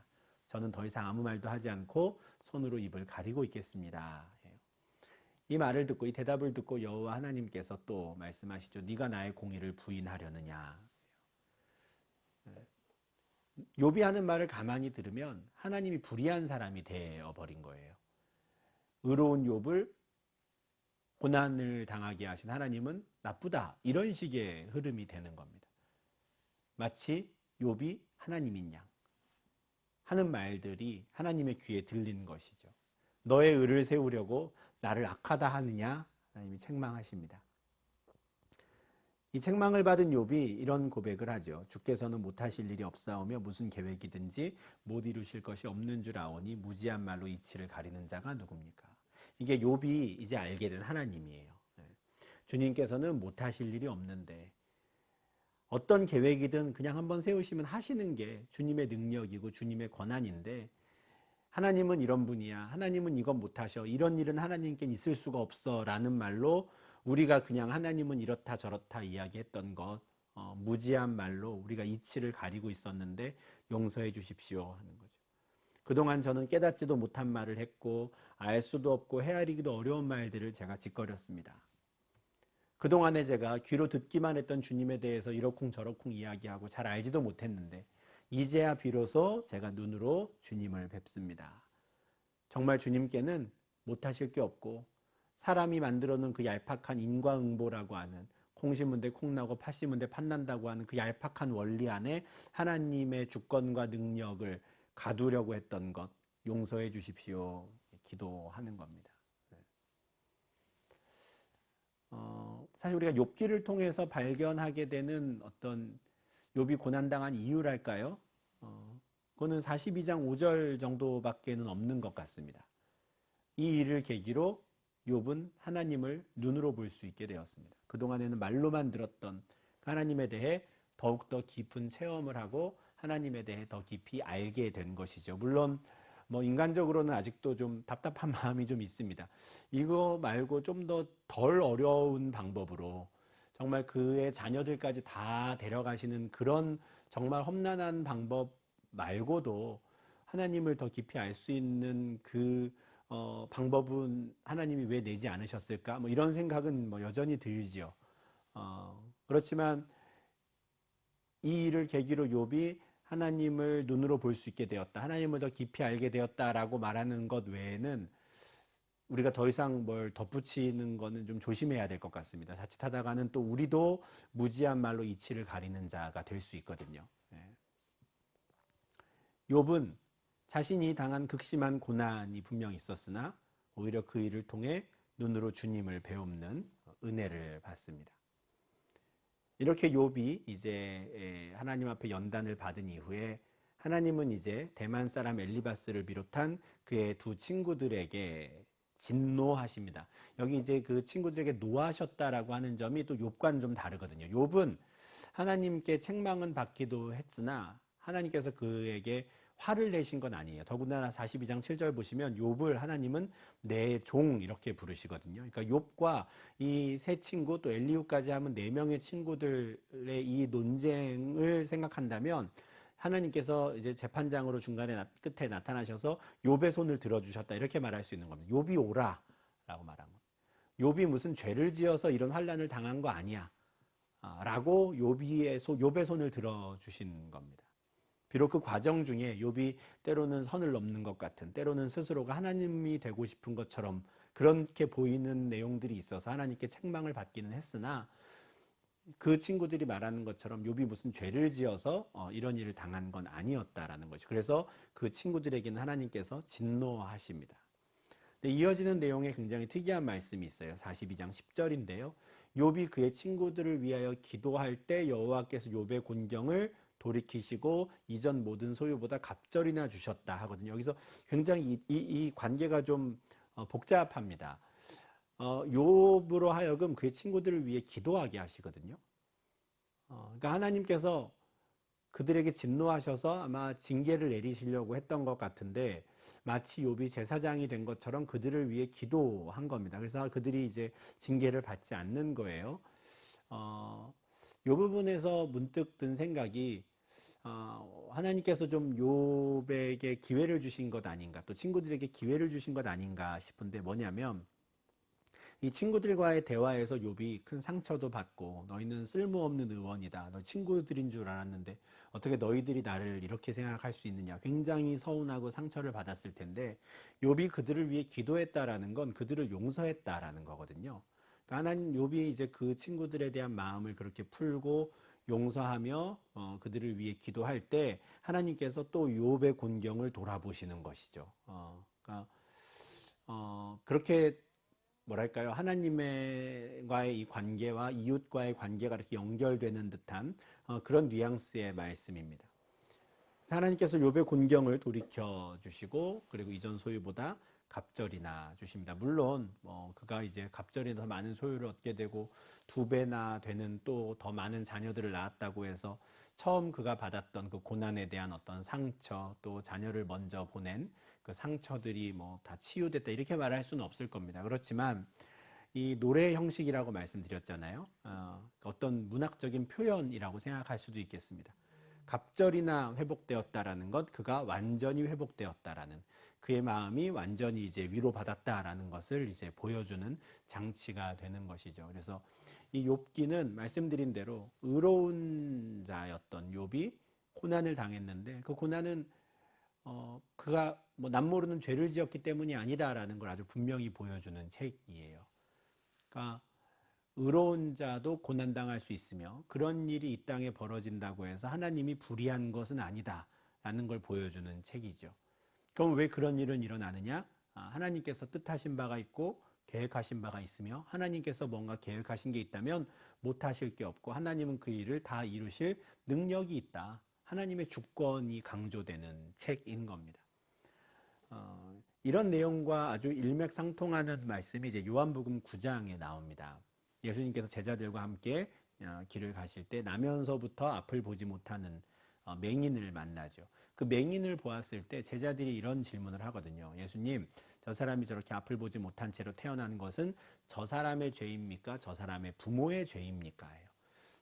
저는 더 이상 아무 말도 하지 않고 손으로 입을 가리고 있겠습니다. 이 말을 듣고 이 대답을 듣고 여호와 하나님께서 또 말씀하시죠. 네가 나의 공의를 부인하려느냐. 욥이 하는 말을 가만히 들으면 하나님이 불의한 사람이 되어버린 거예요. 의로운 욥을 고난을 당하게 하신 하나님은 나쁘다. 이런 식의 흐름이 되는 겁니다. 마치 욥이 하나님인 양 하는 말들이 하나님의 귀에 들리는 것이죠. 너의 의를 세우려고 나를 악하다 하느냐? 하나님이 책망하십니다. 이 책망을 받은 욥이 이런 고백을 하죠. 주께서는 못하실 일이 없사오며 무슨 계획이든지 못 이루실 것이 없는 줄 아오니 무지한 말로 이치를 가리는 자가 누굽니까? 이게 욥이 이제 알게 된 하나님이에요. 주님께서는 못하실 일이 없는데 어떤 계획이든 그냥 한번 세우시면 하시는 게 주님의 능력이고 주님의 권한인데 하나님은 이런 분이야. 하나님은 이건 못하셔. 이런 일은 하나님께 있을 수가 없어. 라는 말로 우리가 그냥 하나님은 이렇다 저렇다 이야기했던 것 무지한 말로 우리가 이치를 가리고 있었는데 용서해 주십시오 하는 거죠. 그동안 저는 깨닫지도 못한 말을 했고 알 수도 없고 헤아리기도 어려운 말들을 제가 짓거렸습니다. 그동안에 제가 귀로 듣기만 했던 주님에 대해서 이러쿵저러쿵 이야기하고 잘 알지도 못했는데 이제야 비로소 제가 눈으로 주님을 뵙습니다. 정말 주님께는 못하실 게 없고 사람이 만들어 놓은 그 얄팍한 인과응보라고 하는 콩 심은 데 콩 나고 팥 심은 데 팥 난다고 하는 그 얄팍한 원리 안에 하나님의 주권과 능력을 가두려고 했던 것 용서해 주십시오. 기도하는 겁니다. 사실 우리가 욥기를 통해서 발견하게 되는 어떤 욥이 고난당한 이유랄까요? 그거는 42장 5절 정도밖에는 없는 것 같습니다. 이 일을 계기로 욥은 하나님을 눈으로 볼 수 있게 되었습니다. 그동안에는 말로만 들었던 하나님에 대해 더욱더 깊은 체험을 하고 하나님에 대해 더 깊이 알게 된 것이죠. 물론 뭐 인간적으로는 아직도 좀 답답한 마음이 좀 있습니다. 이거 말고 좀 더 덜 어려운 방법으로 정말 그의 자녀들까지 다 데려가시는 그런 정말 험난한 방법 말고도 하나님을 더 깊이 알 수 있는 그 방법은 하나님이 왜 내지 않으셨을까? 뭐 이런 생각은 뭐 여전히 들지요. 그렇지만 이 일을 계기로 욥이 하나님을 눈으로 볼 수 있게 되었다. 하나님을 더 깊이 알게 되었다라고 말하는 것 외에는 우리가 더 이상 뭘 덧붙이는 거는 좀 조심해야 될 것 같습니다. 자칫하다가는 또 우리도 무지한 말로 이치를 가리는 자가 될 수 있거든요. 욥은 자신이 당한 극심한 고난이 분명 있었으나 오히려 그 일을 통해 눈으로 주님을 배우는 은혜를 받습니다. 이렇게 욥이 이제 하나님 앞에 연단을 받은 이후에 하나님은 이제 대만 사람 엘리바스를 비롯한 그의 두 친구들에게 진노하십니다. 여기 이제 그 친구들에게 노하셨다라고 하는 점이 또 욥과는 좀 다르거든요. 욥은 하나님께 책망은 받기도 했으나 하나님께서 그에게 화를 내신 건 아니에요. 더군다나 42장 7절 보시면 욥을 하나님은 내 종 이렇게 부르시거든요. 그러니까 욥과 이 세 친구 또 엘리후까지 하면 네 명의 친구들의 이 논쟁을 생각한다면 하나님께서 이제 재판장으로 중간에 끝에 나타나셔서 욥의 손을 들어주셨다 이렇게 말할 수 있는 겁니다. 욥이 오라라고 말한 겁니다. 욥이 무슨 죄를 지어서 이런 환난을 당한 거 아니야 라고 욥의 손을 들어주신 겁니다. 비록 그 과정 중에 욥이 때로는 선을 넘는 것 같은, 때로는 스스로가 하나님이 되고 싶은 것처럼 그렇게 보이는 내용들이 있어서 하나님께 책망을 받기는 했으나 그 친구들이 말하는 것처럼 욥이 무슨 죄를 지어서 이런 일을 당한 건 아니었다라는 것이. 그래서 그 친구들에게는 하나님께서 진노하십니다. 이어지는 내용에 굉장히 특이한 말씀이 있어요. 42장 10절인데요. 욥이 그의 친구들을 위하여 기도할 때 여호와께서 욥의 곤경을 돌이키시고 이전 모든 소유보다 갑절이나 주셨다 하거든요. 여기서 굉장히 이 관계가 좀 복잡합니다. 욥으로 하여금 그의 친구들을 위해 기도하게 하시거든요. 그러니까 하나님께서 그들에게 진노하셔서 아마 징계를 내리시려고 했던 것 같은데 마치 욥이 제사장이 된 것처럼 그들을 위해 기도한 겁니다. 그래서 그들이 이제 징계를 받지 않는 거예요. 이 부분에서 문득 든 생각이 하나님께서 좀 욥에게 기회를 주신 것 아닌가, 또 친구들에게 기회를 주신 것 아닌가 싶은데 뭐냐면 이 친구들과의 대화에서 욥이 큰 상처도 받고 너희는 쓸모없는 의원이다. 너 친구들인 줄 알았는데 어떻게 너희들이 나를 이렇게 생각할 수 있느냐. 굉장히 서운하고 상처를 받았을 텐데 욥이 그들을 위해 기도했다라는 건 그들을 용서했다라는 거거든요. 그러니까 하나님 욥이 이제 그 친구들에 대한 마음을 그렇게 풀고 용서하며 그들을 위해 기도할 때 하나님께서 또 욥의 곤경을 돌아보시는 것이죠. 그러니까 그렇게 뭐랄까요? 하나님과의 이 관계와 이웃과의 관계가 이렇게 연결되는 듯한 그런 뉘앙스의 말씀입니다. 하나님께서 욥의 곤경을 돌이켜 주시고 그리고 이전 소유보다 갑절이나 주십니다. 물론 그가 이제 갑절이나 더 많은 소유를 얻게 되고 2배나 되는 또 더 많은 자녀들을 낳았다고 해서 처음 그가 받았던 그 고난에 대한 어떤 상처 또 자녀를 먼저 보낸 그 상처들이 뭐 다 치유됐다 이렇게 말할 수는 없을 겁니다. 그렇지만 이 노래 형식이라고 말씀드렸잖아요. 어떤 문학적인 표현이라고 생각할 수도 있겠습니다. 갑절이나 회복되었다라는 것, 그가 완전히 회복되었다라는 그의 마음이 완전히 이제 위로받았다라는 것을 이제 보여주는 장치가 되는 것이죠. 그래서 이 욥기는 말씀드린 대로 의로운 자였던 욥이 고난을 당했는데 그 고난은 그가 뭐 남모르는 죄를 지었기 때문이 아니다라는 걸 아주 분명히 보여주는 책이에요. 그러니까 의로운 자도 고난당할 수 있으며 그런 일이 이 땅에 벌어진다고 해서 하나님이 불의한 것은 아니다라는 걸 보여주는 책이죠. 그럼 왜 그런 일은 일어나느냐? 하나님께서 뜻하신 바가 있고 계획하신 바가 있으며 하나님께서 뭔가 계획하신 게 있다면 못하실 게 없고 하나님은 그 일을 다 이루실 능력이 있다. 하나님의 주권이 강조되는 책인 겁니다. 이런 내용과 아주 일맥상통하는 말씀이 이제 요한복음 9장에 나옵니다. 예수님께서 제자들과 함께 길을 가실 때 나면서부터 앞을 보지 못하는 맹인을 만나죠. 그 맹인을 보았을 때 제자들이 이런 질문을 하거든요. 예수님, 저 사람이 저렇게 앞을 보지 못한 채로 태어난 것은 저 사람의 죄입니까? 저 사람의 부모의 죄입니까? 해요.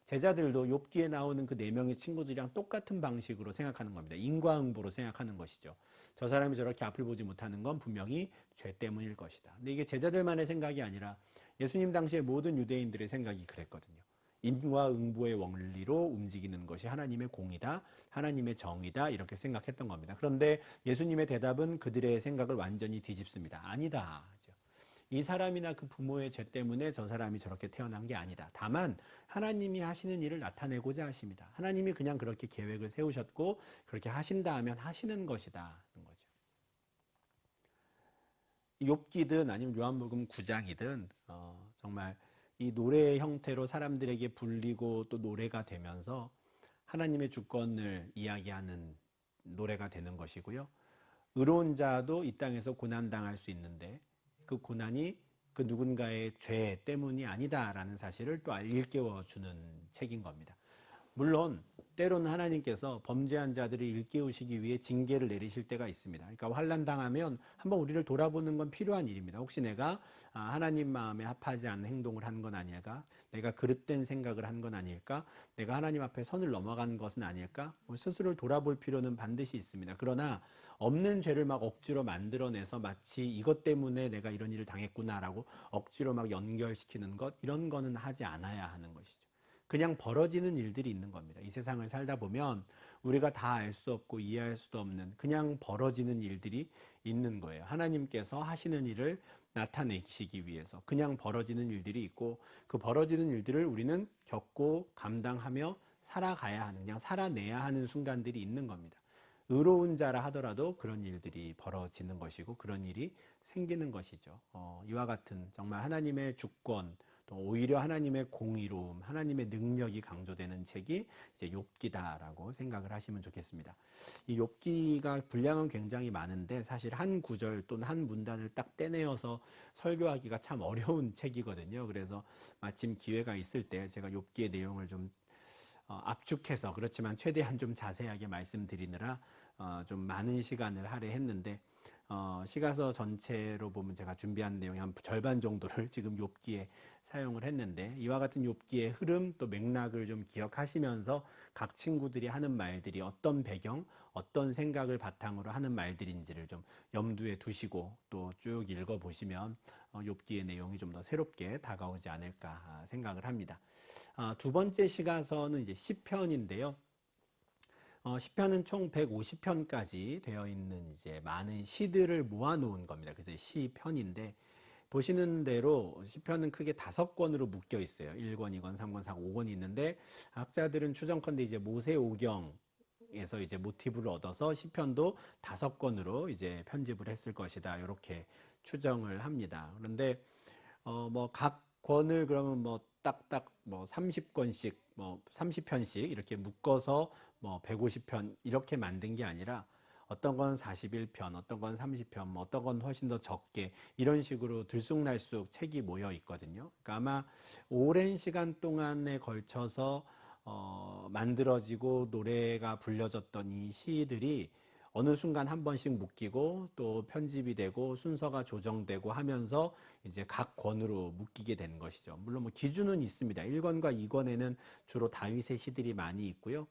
제자들도 욥기에 나오는 그 4명의 친구들이랑 똑같은 방식으로 생각하는 겁니다. 인과응보로 생각하는 것이죠. 저 사람이 저렇게 앞을 보지 못하는 건 분명히 죄 때문일 것이다. 근데 이게 제자들만의 생각이 아니라 예수님 당시의 모든 유대인들의 생각이 그랬거든요. 인과응보의 원리로 움직이는 것이 하나님의 공이다, 하나님의 정이다 이렇게 생각했던 겁니다. 그런데 예수님의 대답은 그들의 생각을 완전히 뒤집습니다. 아니다. 이 사람이나 그 부모의 죄 때문에 저 사람이 저렇게 태어난 게 아니다. 다만 하나님이 하시는 일을 나타내고자 하십니다. 하나님이 그냥 그렇게 계획을 세우셨고 그렇게 하신다 하면 하시는 것이다. 거죠. 욥기든 아니면 요한복음 9장이든 정말 이 노래의 형태로 사람들에게 불리고 또 노래가 되면서 하나님의 주권을 이야기하는 노래가 되는 것이고요. 의로운 자도 이 땅에서 고난당할 수 있는데 그 고난이 그 누군가의 죄 때문이 아니다라는 사실을 또 일깨워주는 책인 겁니다. 물론 때로는 하나님께서 범죄한 자들을 일깨우시기 위해 징계를 내리실 때가 있습니다. 그러니까 환난 당하면 한번 우리를 돌아보는 건 필요한 일입니다. 혹시 내가 하나님 마음에 합하지 않는 행동을 한 건 아닐까? 내가 그릇된 생각을 한 건 아닐까? 내가 하나님 앞에 선을 넘어간 것은 아닐까? 스스로를 돌아볼 필요는 반드시 있습니다. 그러나 없는 죄를 막 억지로 만들어내서 마치 이것 때문에 내가 이런 일을 당했구나라고 억지로 막 연결시키는 것, 이런 거는 하지 않아야 하는 것이죠. 그냥 벌어지는 일들이 있는 겁니다. 이 세상을 살다 보면 우리가 다 알 수 없고 이해할 수도 없는 그냥 벌어지는 일들이 있는 거예요. 하나님께서 하시는 일을 나타내시기 위해서 그냥 벌어지는 일들이 있고, 그 벌어지는 일들을 우리는 겪고 감당하며 살아가야 하는, 그냥 살아내야 하는 순간들이 있는 겁니다. 의로운 자라 하더라도 그런 일들이 벌어지는 것이고 그런 일이 생기는 것이죠. 이와 같은 정말 하나님의 주권, 또 오히려 하나님의 공의로움, 하나님의 능력이 강조되는 책이 이제 욥기다라고 생각을 하시면 좋겠습니다. 이 욥기가 분량은 굉장히 많은데 사실 한 구절 또는 한 문단을 딱 떼내어서 설교하기가 참 어려운 책이거든요. 그래서 마침 기회가 있을 때 제가 욥기의 내용을 좀 압축해서, 그렇지만 최대한 좀 자세하게 말씀드리느라 좀 많은 시간을 할애했는데, 시가서 전체로 보면 제가 준비한 내용의 한 절반 정도를 지금 욥기에 사용을 했는데, 이와 같은 욥기의 흐름 또 맥락을 좀 기억하시면서 각 친구들이 하는 말들이 어떤 배경, 어떤 생각을 바탕으로 하는 말들인지를 좀 염두에 두시고 또 쭉 읽어보시면 욥기의 내용이 좀 더 새롭게 다가오지 않을까 생각을 합니다. 두 번째 시가서는 이제 시편인데요. 시편은 총 150편까지 되어 있는 이제 많은 시들을 모아놓은 겁니다. 그래서 시편인데, 보시는 대로 시편은 크게 5권으로 묶여 있어요. 1권, 2권, 3권, 4권, 5권이 있는데, 학자들은 추정컨대 이제 모세오경에서 이제 모티브를 얻어서 시편도 5권으로 이제 편집을 했을 것이다, 이렇게 추정을 합니다. 그런데 뭐 각 권을 그러면 뭐 딱딱 뭐 30권씩 뭐 30편씩 이렇게 묶어서 뭐 150편 이렇게 만든 게 아니라, 어떤 건 41편, 어떤 건 30편, 뭐 어떤 건 훨씬 더 적게, 이런 식으로 들쑥날쑥 책이 모여 있거든요. 그러니까 아마 오랜 시간 동안에 걸쳐서 만들어지고 노래가 불려졌던 이 시들이 어느 순간 한 번씩 묶이고 또 편집이 되고 순서가 조정되고 하면서 이제 각 권으로 묶이게 되는 것이죠. 물론 뭐 기준은 있습니다. 1권과 2권에는 주로 다윗의 시들이 많이 있고요.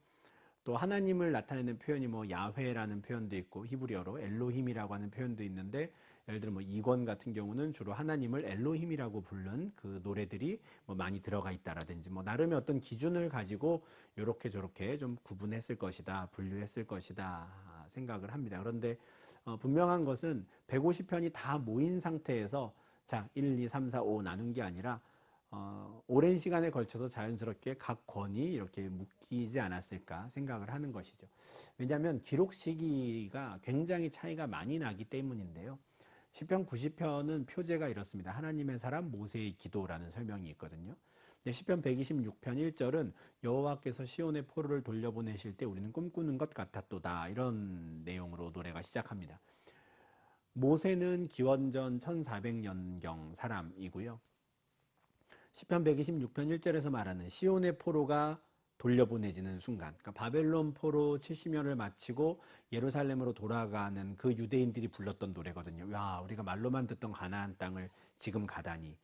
또 하나님을 나타내는 표현이 뭐 야훼라는 표현도 있고 히브리어로 엘로힘이라고 하는 표현도 있는데, 예를 들어 뭐 2권 같은 경우는 주로 하나님을 엘로힘이라고 부른 그 노래들이 뭐 많이 들어가 있다라든지, 뭐 나름의 어떤 기준을 가지고 요렇게 저렇게 좀 구분했을 것이다, 분류했을 것이다 생각을 합니다. 그런데 분명한 것은 150편이 다 모인 상태에서 자 1, 2, 3, 4, 5 나눈 게 아니라 오랜 시간에 걸쳐서 자연스럽게 각 권이 이렇게 묶이지 않았을까 생각을 하는 것이죠. 왜냐하면 기록 시기가 굉장히 차이가 많이 나기 때문인데요. 시편 90편은 표제가 이렇습니다. 하나님의 사람 모세의 기도라는 설명이 있거든요. 시편 126편 1절은 여호와께서 시온의 포로를 돌려보내실 때 우리는 꿈꾸는 것 같았도다, 이런 내용으로 노래가 시작합니다. 모세는 기원전 1400년경 사람이고요. 시편 126편 1절에서 말하는 시온의 포로가 돌려보내지는 순간, 그러니까 바벨론 포로 70년을 마치고 예루살렘으로 돌아가는 그 유대인들이 불렀던 노래거든요. 야, 우리가 말로만 듣던 가나안 땅을 지금 가다니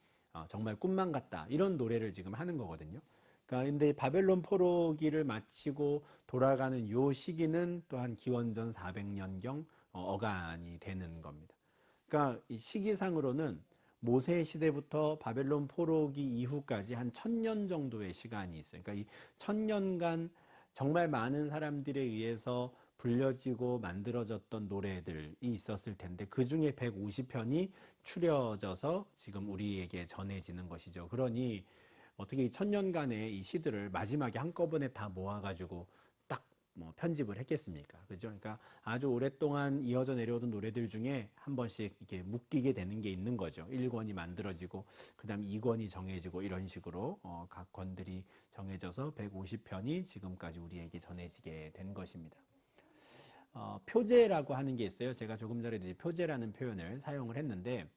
정말 꿈만 같다, 이런 노래를 지금 하는 거거든요. 그러니까 근데 바벨론 포로기를 마치고 돌아가는 요 시기는 또한 기원전 400년경 어간이 되는 겁니다. 그러니까 이 시기상으로는 모세 시대부터 바벨론 포로기 이후까지 한 1000년 정도의 시간이 있어요. 그러니까 이 1000년간 정말 많은 사람들에 의해서 불려지고 만들어졌던 노래들이 있었을 텐데, 그 중에 150편이 추려져서 지금 우리에게 전해지는 것이죠. 그러니 어떻게 이 1000년간의 이 시들을 마지막에 한꺼번에 다 모아가지고 딱 뭐 편집을 했겠습니까? 그죠? 그러니까 아주 오랫동안 이어져 내려오던 노래들 중에 한 번씩 이렇게 묶이게 되는 게 있는 거죠. 1권이 만들어지고, 그 다음 2권이 정해지고, 이런 식으로 각 권들이 정해져서 150편이 지금까지 우리에게 전해지게 된 것입니다. 표제라고 하는 게 있어요. 제가 조금 전에 표제라는 표현을 사용을 했는데,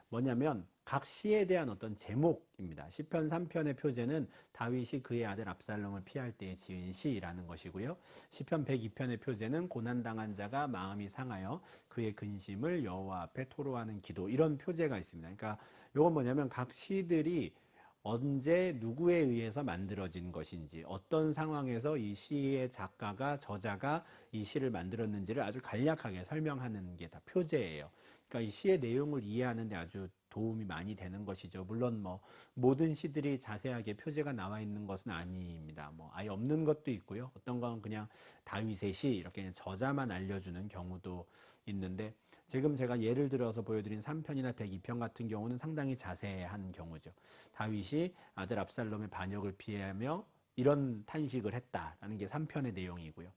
뭐냐면 각 시에 대한 어떤 제목입니다. 시편 3편의 표제는 다윗이 그의 아들 압살롬을 피할 때에 지은 시라는 것이고요. 시편 102편의 표제는 고난당한 자가 마음이 상하여 그의 근심을 여호와 앞에 토로하는 기도, 이런 표제가 있습니다. 그러니까 이건 뭐냐면 각 시들이 언제 누구에 의해서 만들어진 것인지, 어떤 상황에서 이 시의 작가가, 저자가 이 시를 만들었는지를 아주 간략하게 설명하는 게 다 표제예요. 그러니까 이 시의 내용을 이해하는 데 아주 도움이 많이 되는 것이죠. 물론 뭐 모든 시들이 자세하게 표제가 나와 있는 것은 아닙니다. 뭐 아예 없는 것도 있고요. 어떤 건 그냥 다윗의 시 이렇게 그냥 저자만 알려주는 경우도 있는데, 지금 제가 예를 들어서 보여드린 3편이나 102편 같은 경우는 상당히 자세한 경우죠. 다윗이 아들 압살롬의 반역을 피하며 이런 탄식을 했다라는 게 3편의 내용이고요.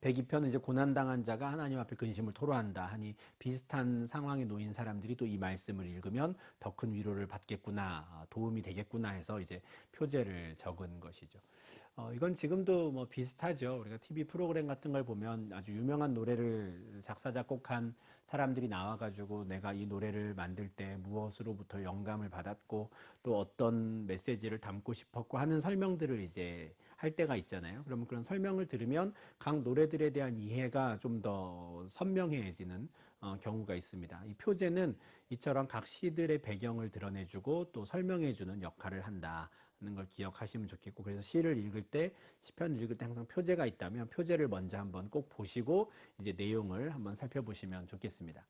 102편은 이제 고난당한 자가 하나님 앞에 근심을 토로한다 하니 비슷한 상황에 놓인 사람들이 또 이 말씀을 읽으면 더 큰 위로를 받겠구나, 도움이 되겠구나 해서 이제 표제를 적은 것이죠. 이건 지금도 뭐 비슷하죠. 우리가 TV 프로그램 같은 걸 보면 아주 유명한 노래를 작사, 작곡한 사람들이 나와가지고 내가 이 노래를 만들 때 무엇으로부터 영감을 받았고 또 어떤 메시지를 담고 싶었고 하는 설명들을 이제 할 때가 있잖아요. 그러면 그런 설명을 들으면 각 노래들에 대한 이해가 좀 더 선명해지는 경우가 있습니다. 이 표제는 이처럼 각 시들의 배경을 드러내주고 또 설명해주는 역할을 한다 하는 걸 기억하시면 좋겠고, 그래서 시를 읽을 때, 시편을 읽을 때 항상 표제가 있다면 표제를 먼저 한번 꼭 보시고 이제 내용을 한번 살펴보시면 좋겠습니다.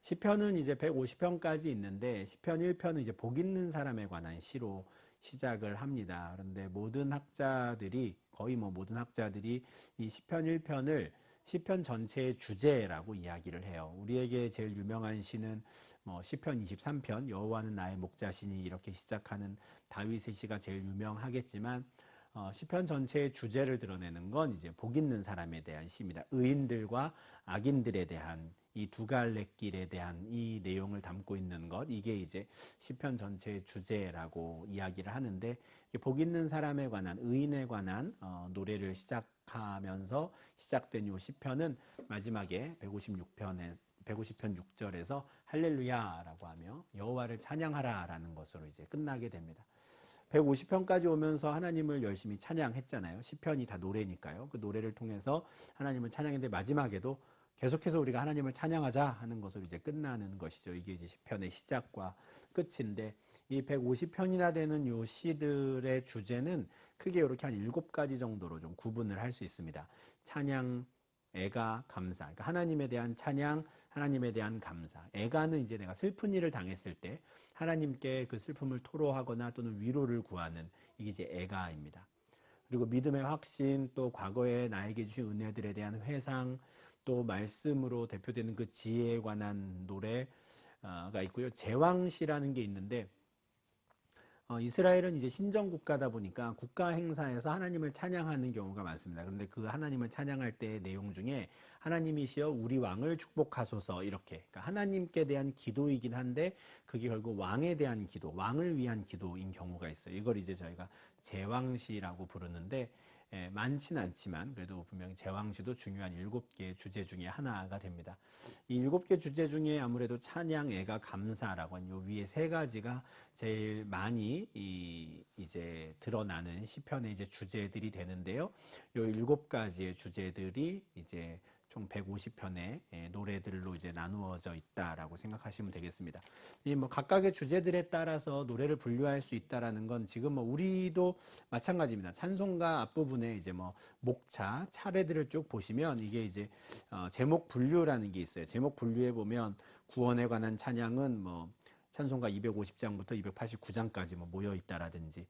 시편은 이제 150편까지 있는데 시편 1편은 이제 복 있는 사람에 관한 시로 시작을 합니다. 그런데 모든 학자들이, 거의 뭐 모든 학자들이 이 시편 1편을 시편 전체의 주제라고 이야기를 해요. 우리에게 제일 유명한 시는 뭐 시편 23편 여호와는 나의 목자시니 이렇게 시작하는 다윗의 시가 제일 유명하겠지만, 시편 전체의 주제를 드러내는 건 이제 복 있는 사람에 대한 시입니다. 의인들과 악인들에 대한 이 두 갈래 길에 대한 이 내용을 담고 있는 것, 이게 이제 시편 전체의 주제라고 이야기를 하는데, 복 있는 사람에 관한, 의인에 관한 노래를 시작하면서 시작된 이 시편은 마지막에 150편 6절에서 할렐루야라고 하며 여호와를 찬양하라라는 것으로 이제 끝나게 됩니다. 150편까지 오면서 하나님을 열심히 찬양했잖아요. 시편이 다 노래니까요. 그 노래를 통해서 하나님을 찬양했는데 마지막에도 계속해서 우리가 하나님을 찬양하자 하는 것으로 이제 끝나는 것이죠. 이게 이제 시편의 시작과 끝인데, 이 150편이나 되는 요 시들의 주제는 크게 이렇게 한 7가지 정도로 좀 구분을 할 수 있습니다. 찬양, 애가, 감사. 그러니까 하나님에 대한 찬양, 하나님에 대한 감사. 애가는 이제 내가 슬픈 일을 당했을 때 하나님께 그 슬픔을 토로하거나 또는 위로를 구하는, 이게 이제 애가입니다. 그리고 믿음의 확신, 또 과거에 나에게 주신 은혜들에 대한 회상, 또 말씀으로 대표되는 그 지혜에 관한 노래가 있고요. 제왕시라는 게 있는데, 이스라엘은 이제 신정 국가다 보니까 국가 행사에서 하나님을 찬양하는 경우가 많습니다. 그런데 그 하나님을 찬양할 때의 내용 중에 하나님이시여 우리 왕을 축복하소서, 이렇게, 그러니까 하나님께 대한 기도이긴 한데 그게 결국 왕에 대한 기도, 왕을 위한 기도인 경우가 있어요. 이걸 이제 저희가 제왕시라고 부르는데, 많지는 않지만 그래도 분명히 제왕시도 중요한 7개의 주제 중에 하나가 됩니다. 이 7개 주제 중에 아무래도 찬양, 애가, 감사라고 하는 요 위에 3가지가 제일 많이 이제 드러나는 시편의 이제 주제들이 되는데요. 요 7가지의 주제들이 이제 총 150편의 노래들로 이제 나누어져 있다라고 생각하시면 되겠습니다. 이 뭐 각각의 주제들에 따라서 노래를 분류할 수 있다라는 건 지금 뭐 우리도 마찬가지입니다. 찬송가 앞부분에 이제 뭐 목차, 차례들을 쭉 보시면 이게 이제 제목 분류라는 게 있어요. 제목 분류에 보면 구원에 관한 찬양은 뭐 찬송가 250장부터 289장까지 뭐 모여 있다라든지,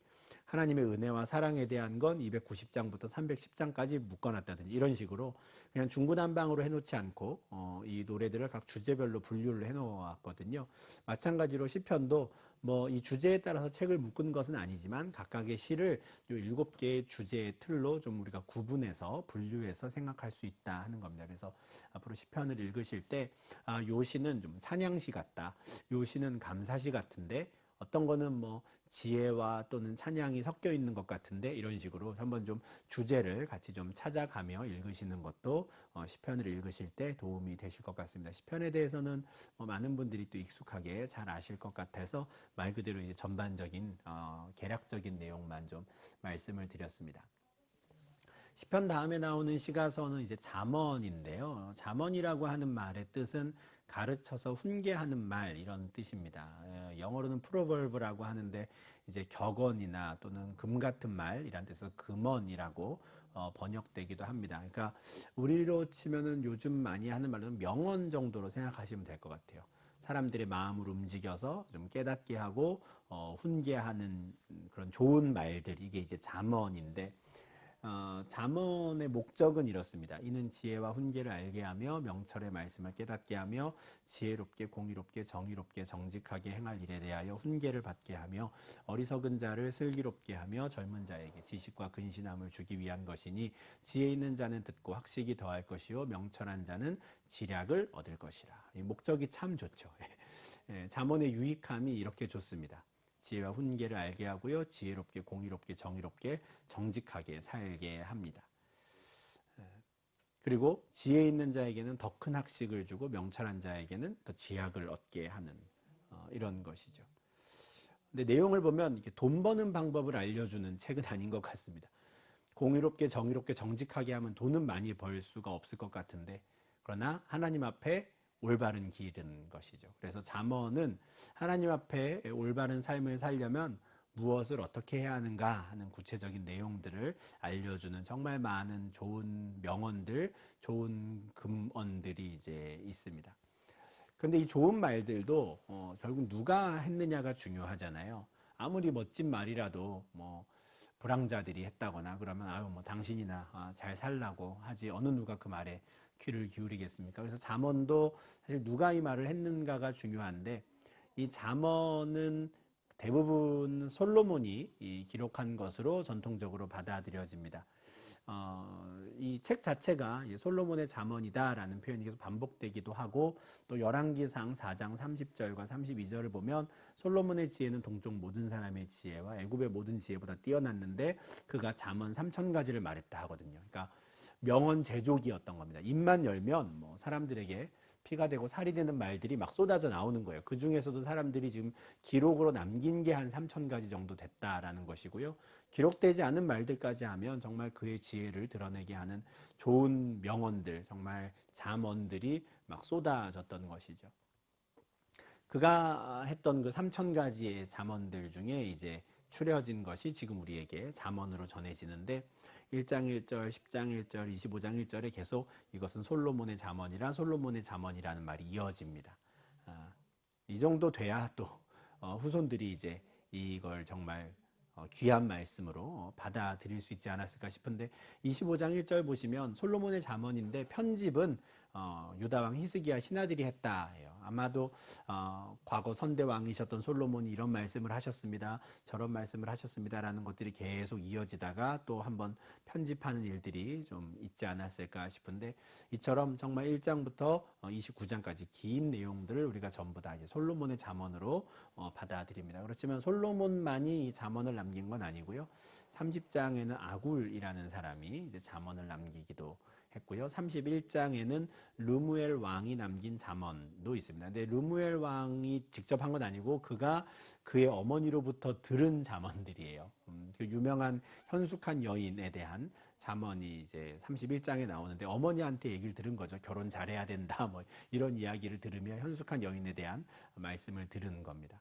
하나님의 은혜와 사랑에 대한 건 290장부터 310장까지 묶어놨다든지, 이런 식으로 그냥 중구난방으로 해놓지 않고 이 노래들을 각 주제별로 분류를 해놓았거든요. 마찬가지로 시편도 뭐 이 주제에 따라서 책을 묶은 것은 아니지만 각각의 시를 이 7개의 주제의 틀로 좀 우리가 구분해서 분류해서 생각할 수 있다 하는 겁니다. 그래서 앞으로 시편을 읽으실 때 요 시는 좀 찬양시 같다, 요 시는 감사시 같은데 어떤 거는 뭐 지혜와 또는 찬양이 섞여 있는 것 같은데 이런 식으로 한번 좀 주제를 같이 좀 찾아가며 읽으시는 것도 시편을 읽으실 때 도움이 되실 것 같습니다. 시편에 대해서는 많은 분들이 또 익숙하게 잘 아실 것 같아서 말 그대로 이제 전반적인 개략적인 내용만 좀 말씀을 드렸습니다. 시편 다음에 나오는 시가서는 이제 잠언인데요. 잠언이라고 하는 말의 뜻은 가르쳐서 훈계하는 말 이런 뜻입니다. 영어로는 프로버브라고 하는데 이제 격언이나 또는 금 같은 말이란 뜻에서 금언이라고 번역되기도 합니다. 그러니까 우리로 치면은 요즘 많이 하는 말로는 명언 정도로 생각하시면 될 것 같아요. 사람들의 마음을 움직여서 좀 깨닫게 하고 훈계하는 그런 좋은 말들 이게 이제 잠언인데 잠언의 목적은 이렇습니다. 이는 지혜와 훈계를 알게 하며 명철의 말씀을 깨닫게 하며 지혜롭게 공의롭게 정의롭게 정직하게 행할 일에 대하여 훈계를 받게 하며 어리석은 자를 슬기롭게 하며 젊은 자에게 지식과 근신함을 주기 위한 것이니 지혜 있는 자는 듣고 학식이 더할 것이요 명철한 자는 지략을 얻을 것이라. 이 목적이 참 좋죠. 잠언의 유익함이 이렇게 좋습니다. 지혜와 훈계를 알게 하고요. 지혜롭게 공의롭게 정의롭게 정직하게 살게 합니다. 그리고 지혜 있는 자에게는 더 큰 학식을 주고 명철한 자에게는 더 지학을 얻게 하는 이런 것이죠. 근데 내용을 보면 이렇게 돈 버는 방법을 알려주는 책은 아닌 것 같습니다. 공의롭게 정의롭게 정직하게 하면 돈은 많이 벌 수가 없을 것 같은데 그러나 하나님 앞에 올바른 길은 것이죠. 그래서 잠언은 하나님 앞에 올바른 삶을 살려면 무엇을 어떻게 해야 하는가 하는 구체적인 내용들을 알려주는 정말 많은 좋은 명언들, 좋은 금언들이 이제 있습니다. 그런데 이 좋은 말들도 결국 누가 했느냐가 중요하잖아요. 아무리 멋진 말이라도 뭐 불황자들이 했다거나 그러면 아유 뭐 당신이나 잘 살라고 하지 어느 누가 그 말에 귀를 기울이겠습니까? 그래서 잠언도 사실 누가 이 말을 했는가가 중요한데 이 잠언은 대부분 솔로몬이 기록한 것으로 전통적으로 받아들여집니다. 이 책 자체가 솔로몬의 잠언이다라는 표현이 계속 반복되기도 하고 또 열왕기상 4장 30절과 32절을 보면 솔로몬의 지혜는 동쪽 모든 사람의 지혜와 애굽의 모든 지혜보다 뛰어났는데 그가 잠언 3,000가지를 말했다 하거든요. 그러니까 명언 제조기였던 겁니다. 입만 열면 뭐 사람들에게 피가 되고 살이 되는 말들이 막 쏟아져 나오는 거예요. 그 중에서도 사람들이 지금 기록으로 남긴 게 한 3,000가지 정도 됐다라는 것이고요. 기록되지 않은 말들까지 하면 정말 그의 지혜를 드러내게 하는 좋은 명언들, 정말 잠언들이 막 쏟아졌던 것이죠. 그가 했던 그 3,000가지의 잠언들 중에 이제 추려진 것이 지금 우리에게 잠언으로 전해지는데 1장 1절, 10장 1절, 25장 1절에 계속 이것은 솔로몬의 잠언이라 솔로몬의 잠언이라는 말이 이어집니다. 이 정도 돼야 또 후손들이 이제 이걸 정말 귀한 말씀으로 받아들일 수 있지 않았을까 싶은데 25장 1절 보시면 솔로몬의 잠언인데 편집은 유다 왕 히스기야 신하들이 했다 해요. 아마도 과거 선대 왕이셨던 솔로몬이 이런 말씀을 하셨습니다. 저런 말씀을 하셨습니다라는 것들이 계속 이어지다가 또 한번 편집하는 일들이 좀 있지 않았을까 싶은데 이처럼 정말 1장부터 29장까지 긴 내용들을 우리가 전부 다 이제 솔로몬의 잠언으로 받아들입니다. 그렇지만 솔로몬만이 이 잠언을 남긴 건 아니고요. 30장에는 아굴이라는 사람이 이제 잠언을 남기기도 했고요. 31장에는 르무엘 왕이 남긴 잠언도 있습니다. 근데 르무엘 왕이 직접 한 건 아니고 그가 그의 어머니로부터 들은 잠언들이에요. 그 유명한 현숙한 여인에 대한 잠언이 이제 31장에 나오는데 어머니한테 얘기를 들은 거죠. 결혼 잘해야 된다. 뭐 이런 이야기를 들으며 현숙한 여인에 대한 말씀을 들은 겁니다.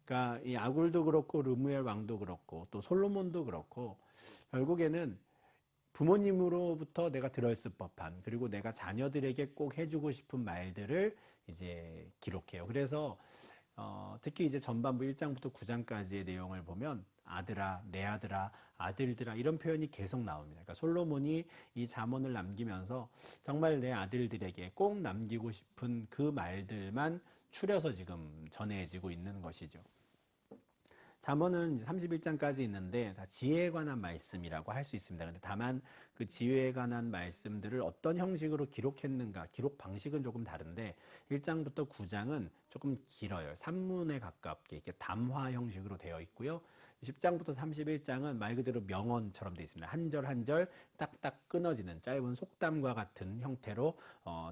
그러니까 이 아굴도 그렇고 르무엘 왕도 그렇고 또 솔로몬도 그렇고 결국에는 부모님으로부터 내가 들었을 법한 그리고 내가 자녀들에게 꼭 해주고 싶은 말들을 이제 기록해요. 그래서 특히 이제 전반부 1장부터 9장까지의 내용을 보면 아들아, 내 아들아, 아들들아 이런 표현이 계속 나옵니다. 그러니까 솔로몬이 이 잠언을 남기면서 정말 내 아들들에게 꼭 남기고 싶은 그 말들만 추려서 지금 전해지고 있는 것이죠. 잠언은 이제 31장까지 있는데 다 지혜에 관한 말씀이라고 할 수 있습니다. 근데 다만 그 지혜에 관한 말씀들을 어떤 형식으로 기록했는가, 기록 방식은 조금 다른데 1장부터 9장은 조금 길어요. 산문에 가깝게 이렇게 담화 형식으로 되어 있고요. 10장부터 31장은 말 그대로 명언처럼 되어 있습니다. 한 절 한 절 딱딱 끊어지는 짧은 속담과 같은 형태로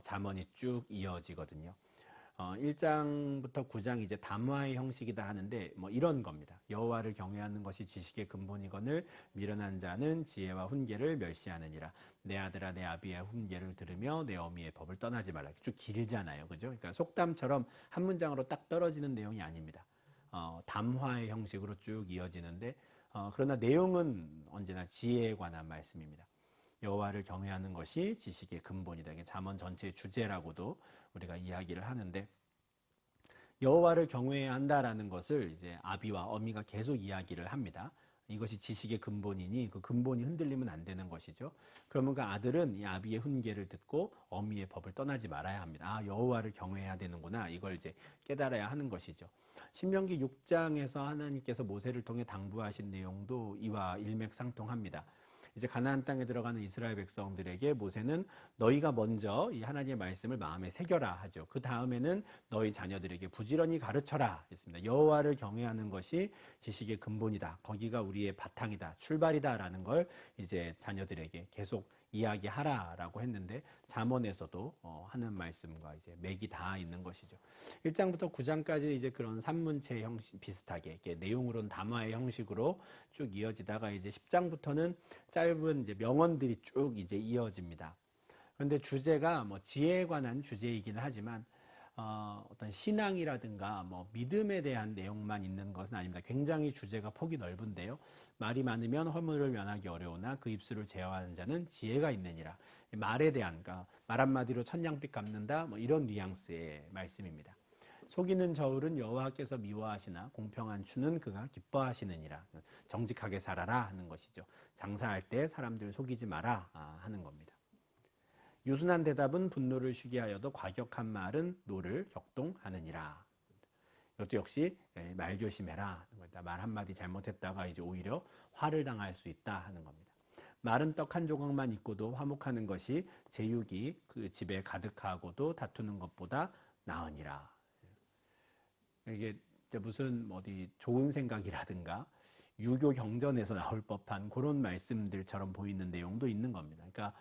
잠언이 쭉 이어지거든요. 1장부터 9장 이제 담화의 형식이다 하는데 뭐 이런 겁니다. 여호와를 경외하는 것이 지식의 근본이거늘 미련한 자는 지혜와 훈계를 멸시하느니라. 내 아들아 내 아비의 훈계를 들으며 내 어미의 법을 떠나지 말라. 쭉 길잖아요. 그죠? 그러니까 속담처럼 한 문장으로 딱 떨어지는 내용이 아닙니다. 담화의 형식으로 쭉 이어지는데 그러나 내용은 언제나 지혜에 관한 말씀입니다. 여호와를 경외하는 것이 지식의 근본이다. 이게 잠언 전체의 주제라고도 우리가 이야기를 하는데 여호와를 경외해야 한다라는 것을 이제 아비와 어미가 계속 이야기를 합니다. 이것이 지식의 근본이니 그 근본이 흔들리면 안 되는 것이죠. 그러면 그 아들은 이 아비의 훈계를 듣고 어미의 법을 떠나지 말아야 합니다. 아, 여호와를 경외해야 되는구나. 이걸 이제 깨달아야 하는 것이죠. 신명기 6장에서 하나님께서 모세를 통해 당부하신 내용도 이와 일맥상통합니다. 이제 가나안 땅에 들어가는 이스라엘 백성들에게 모세는 너희가 먼저 이 하나님의 말씀을 마음에 새겨라 하죠. 그 다음에는 너희 자녀들에게 부지런히 가르쳐라 했습니다. 여호와를 경외하는 것이 지식의 근본이다. 거기가 우리의 바탕이다. 출발이다라는 걸 이제 자녀들에게 계속 이야기하라라고 했는데 잠언에서도 하는 말씀과 이제 맥이 다 있는 것이죠. 1장부터 9장까지 이제 그런 산문체 형식 비슷하게 이렇게 내용으로는 담화의 형식으로 쭉 이어지다가 이제 10장부터는 짧은 이제 명언들이 쭉 이제 이어집니다. 그런데 주제가 뭐 지혜에 관한 주제이긴 하지만 어떤 신앙이라든가 뭐 믿음에 대한 내용만 있는 것은 아닙니다. 굉장히 주제가 폭이 넓은데요. 말이 많으면 허물을 면하기 어려우나 그 입술을 제어하는 자는 지혜가 있느니라. 말에 대한, 그러니까 말 한마디로 천냥빚 갚는다, 뭐 이런 뉘앙스의 말씀입니다. 속이는 저울은 여호와께서 미워하시나 공평한 추는 그가 기뻐하시느니라. 정직하게 살아라 하는 것이죠. 장사할 때 사람들 속이지 마라 하는 겁니다. 유순한 대답은 분노를 쉬게 하여도 과격한 말은 노를 격동하느니라. 이것도 역시 말 조심해라. 말 한마디 잘못했다가 이제 오히려 화를 당할 수 있다 하는 겁니다. 마른 떡 한 조각만 있고도 화목하는 것이 제육이 그 집에 가득하고도 다투는 것보다 나으니라. 이게 무슨 어디 좋은 생각이라든가 유교 경전에서 나올 법한 그런 말씀들처럼 보이는 내용도 있는 겁니다. 그러니까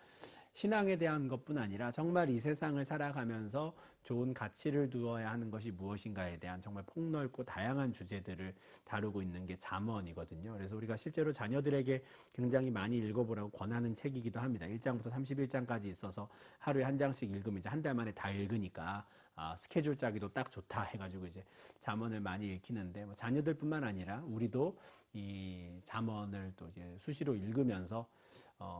신앙에 대한 것뿐 아니라 정말 이 세상을 살아가면서 좋은 가치를 두어야 하는 것이 무엇인가에 대한 정말 폭넓고 다양한 주제들을 다루고 있는 게 잠언이거든요. 그래서 우리가 실제로 자녀들에게 굉장히 많이 읽어보라고 권하는 책이기도 합니다. 1장부터 31장까지 있어서 하루에 한 장씩 읽으면 이제 한 달 만에 다 읽으니까 스케줄 짜기도 딱 좋다 해가지고 이제 잠언을 많이 읽히는데 뭐 자녀들뿐만 아니라 우리도 이 잠언을 또 이제 수시로 읽으면서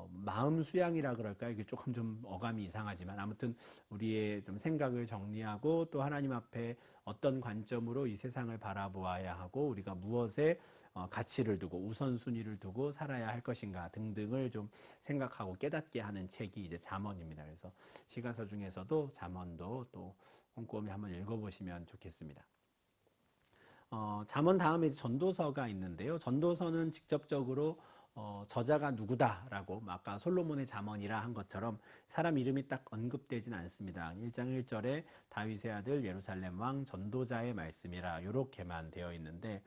마음 수양이라 그럴까요? 이게 조금 좀 어감이 이상하지만 아무튼 우리의 좀 생각을 정리하고 또 하나님 앞에 어떤 관점으로 이 세상을 바라보아야 하고 우리가 무엇에 가치를 두고 우선순위를 두고 살아야 할 것인가 등등을 좀 생각하고 깨닫게 하는 책이 이제 잠언입니다. 그래서 시가서 중에서도 잠언도 또 꼼꼼히 한번 읽어보시면 좋겠습니다. 잠언 다음에 전도서가 있는데요. 전도서는 직접적으로 저자가 누구다라고 아까 솔로몬의 잠언이라 한 것처럼 사람 이름이 딱 언급되진 않습니다. 1장 1절에 다윗의 아들 예루살렘 왕 전도자의 말씀이라 이렇게만 되어 있는데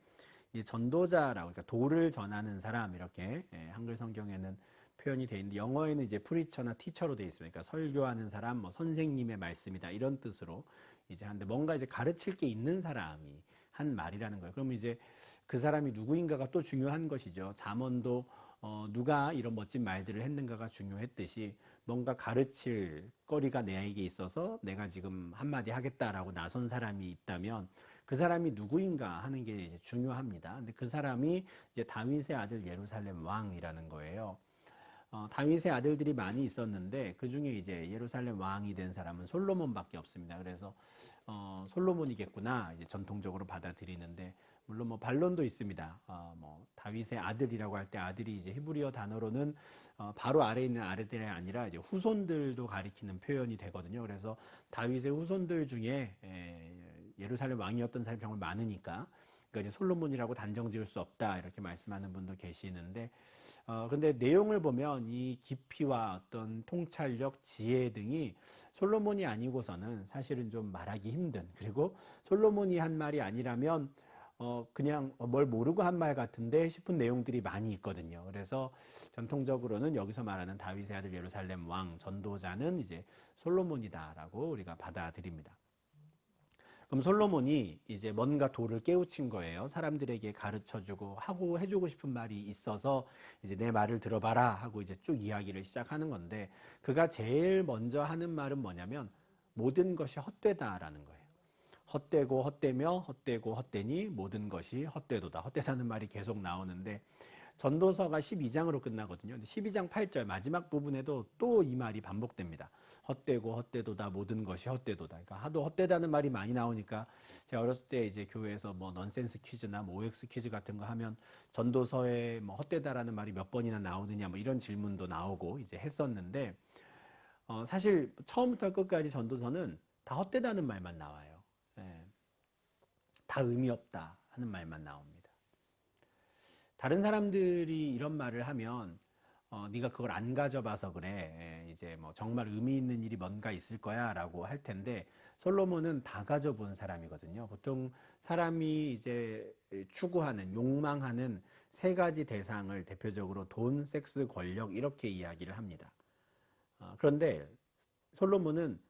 이 전도자라고 그러니까 도를 전하는 사람 이렇게 한글 성경에는 표현이 되어 있는데 영어에는 이제 프리처나 티처로 되어 있습니다. 그러니까 설교하는 사람, 뭐 선생님의 말씀이다 이런 뜻으로 이제 한데 뭔가 이제 가르칠 게 있는 사람이 한 말이라는 거예요. 그러면 이제 그 사람이 누구인가가 또 중요한 것이죠. 잠언도 누가 이런 멋진 말들을 했는가가 중요했듯이 뭔가 가르칠 거리가 내게 있어서 내가 지금 한마디 하겠다라고 나선 사람이 있다면 그 사람이 누구인가 하는 게 이제 중요합니다. 근데 그 사람이 이제 다윗의 아들 예루살렘 왕이라는 거예요. 다윗의 아들들이 많이 있었는데 그 중에 이제 예루살렘 왕이 된 사람은 솔로몬밖에 없습니다. 그래서 솔로몬이겠구나 이제 전통적으로 받아들이는데 물론 뭐 반론도 있습니다. 뭐 다윗의 아들이라고 할 때 아들이 이제 히브리어 단어로는 바로 아래에 있는 아들이 아니라 이제 후손들도 가리키는 표현이 되거든요. 그래서 다윗의 후손들 중에 예루살렘 왕이었던 사람이 정말 많으니까 그러니까 이제 솔로몬이라고 단정 지을 수 없다 이렇게 말씀하는 분도 계시는데 근데 내용을 보면 이 깊이와 어떤 통찰력, 지혜 등이 솔로몬이 아니고서는 사실은 좀 말하기 힘든, 그리고 솔로몬이 한 말이 아니라면 그냥 뭘 모르고 한 말 같은데 싶은 내용들이 많이 있거든요. 그래서 전통적으로는 여기서 말하는 다윗의 아들 예루살렘 왕 전도자는 이제 솔로몬이다라고 우리가 받아들입니다. 그럼 솔로몬이 이제 뭔가 도를 깨우친 거예요. 사람들에게 가르쳐주고 하고 해주고 싶은 말이 있어서 이제 내 말을 들어봐라 하고 이제 쭉 이야기를 시작하는 건데, 그가 제일 먼저 하는 말은 뭐냐면 모든 것이 헛되다라는 거예요. 헛되고 헛되며 헛되고 헛되니 모든 것이 헛되도다. 헛되다는 말이 계속 나오는데 전도서가 12장으로 끝나거든요. 12장 8절 마지막 부분에도 또 이 말이 반복됩니다. 헛되고 헛되도다 모든 것이 헛되도다. 그러니까 하도 헛되다는 말이 많이 나오니까 제가 어렸을 때 이제 교회에서 뭐 넌센스 퀴즈나 뭐 OX 퀴즈 같은 거 하면 전도서에 뭐 헛되다라는 말이 몇 번이나 나오느냐 뭐 이런 질문도 나오고 이제 했었는데 사실 처음부터 끝까지 전도서는 다 헛되다는 말만 나와요. 예. 다 의미 없다 하는 말만 나옵니다. 다른 사람들이 이런 말을 하면 네가 그걸 안 가져봐서 그래. 이제 뭐 정말 의미 있는 일이 뭔가 있을 거야라고 할 텐데 솔로몬은 다 가져본 사람이거든요. 보통 사람이 이제 추구하는, 욕망하는 세 가지 대상을 대표적으로 돈, 섹스, 권력 이렇게 이야기를 합니다. 그런데 솔로몬은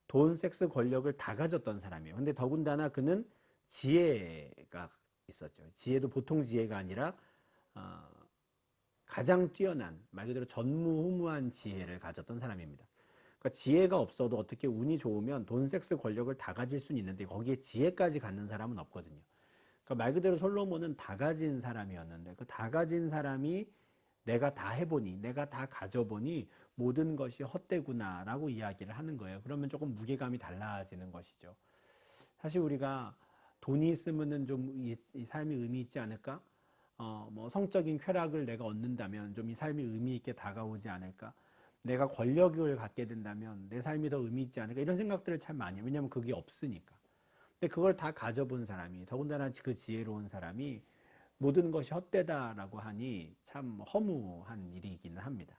돈, 섹스, 권력을 다 가졌던 사람이에요. 근데 더군다나 그는 지혜가 있었죠. 지혜도 보통 지혜가 아니라 가장 뛰어난, 말 그대로 전무후무한 지혜를 가졌던 사람입니다. 그러니까 지혜가 없어도 어떻게 운이 좋으면 돈, 섹스, 권력을 다 가질 수는 있는데 거기에 지혜까지 갖는 사람은 없거든요. 그러니까 말 그대로 솔로몬은 다 가진 사람이었는데 그 다 가진 사람이 내가 다 해보니, 내가 다 가져보니 모든 것이 헛되구나라고 이야기를 하는 거예요. 그러면 조금 무게감이 달라지는 것이죠. 사실 우리가 돈이 있으면은 좀 이 삶이 의미 있지 않을까? 뭐 성적인 쾌락을 내가 얻는다면 좀 이 삶이 의미 있게 다가오지 않을까? 내가 권력을 갖게 된다면 내 삶이 더 의미 있지 않을까? 이런 생각들을 참 많이 해요. 왜냐하면 그게 없으니까. 근데 그걸 다 가져본 사람이, 더군다나 그 지혜로운 사람이 모든 것이 헛되다라고 하니 참 허무한 일이기는 합니다.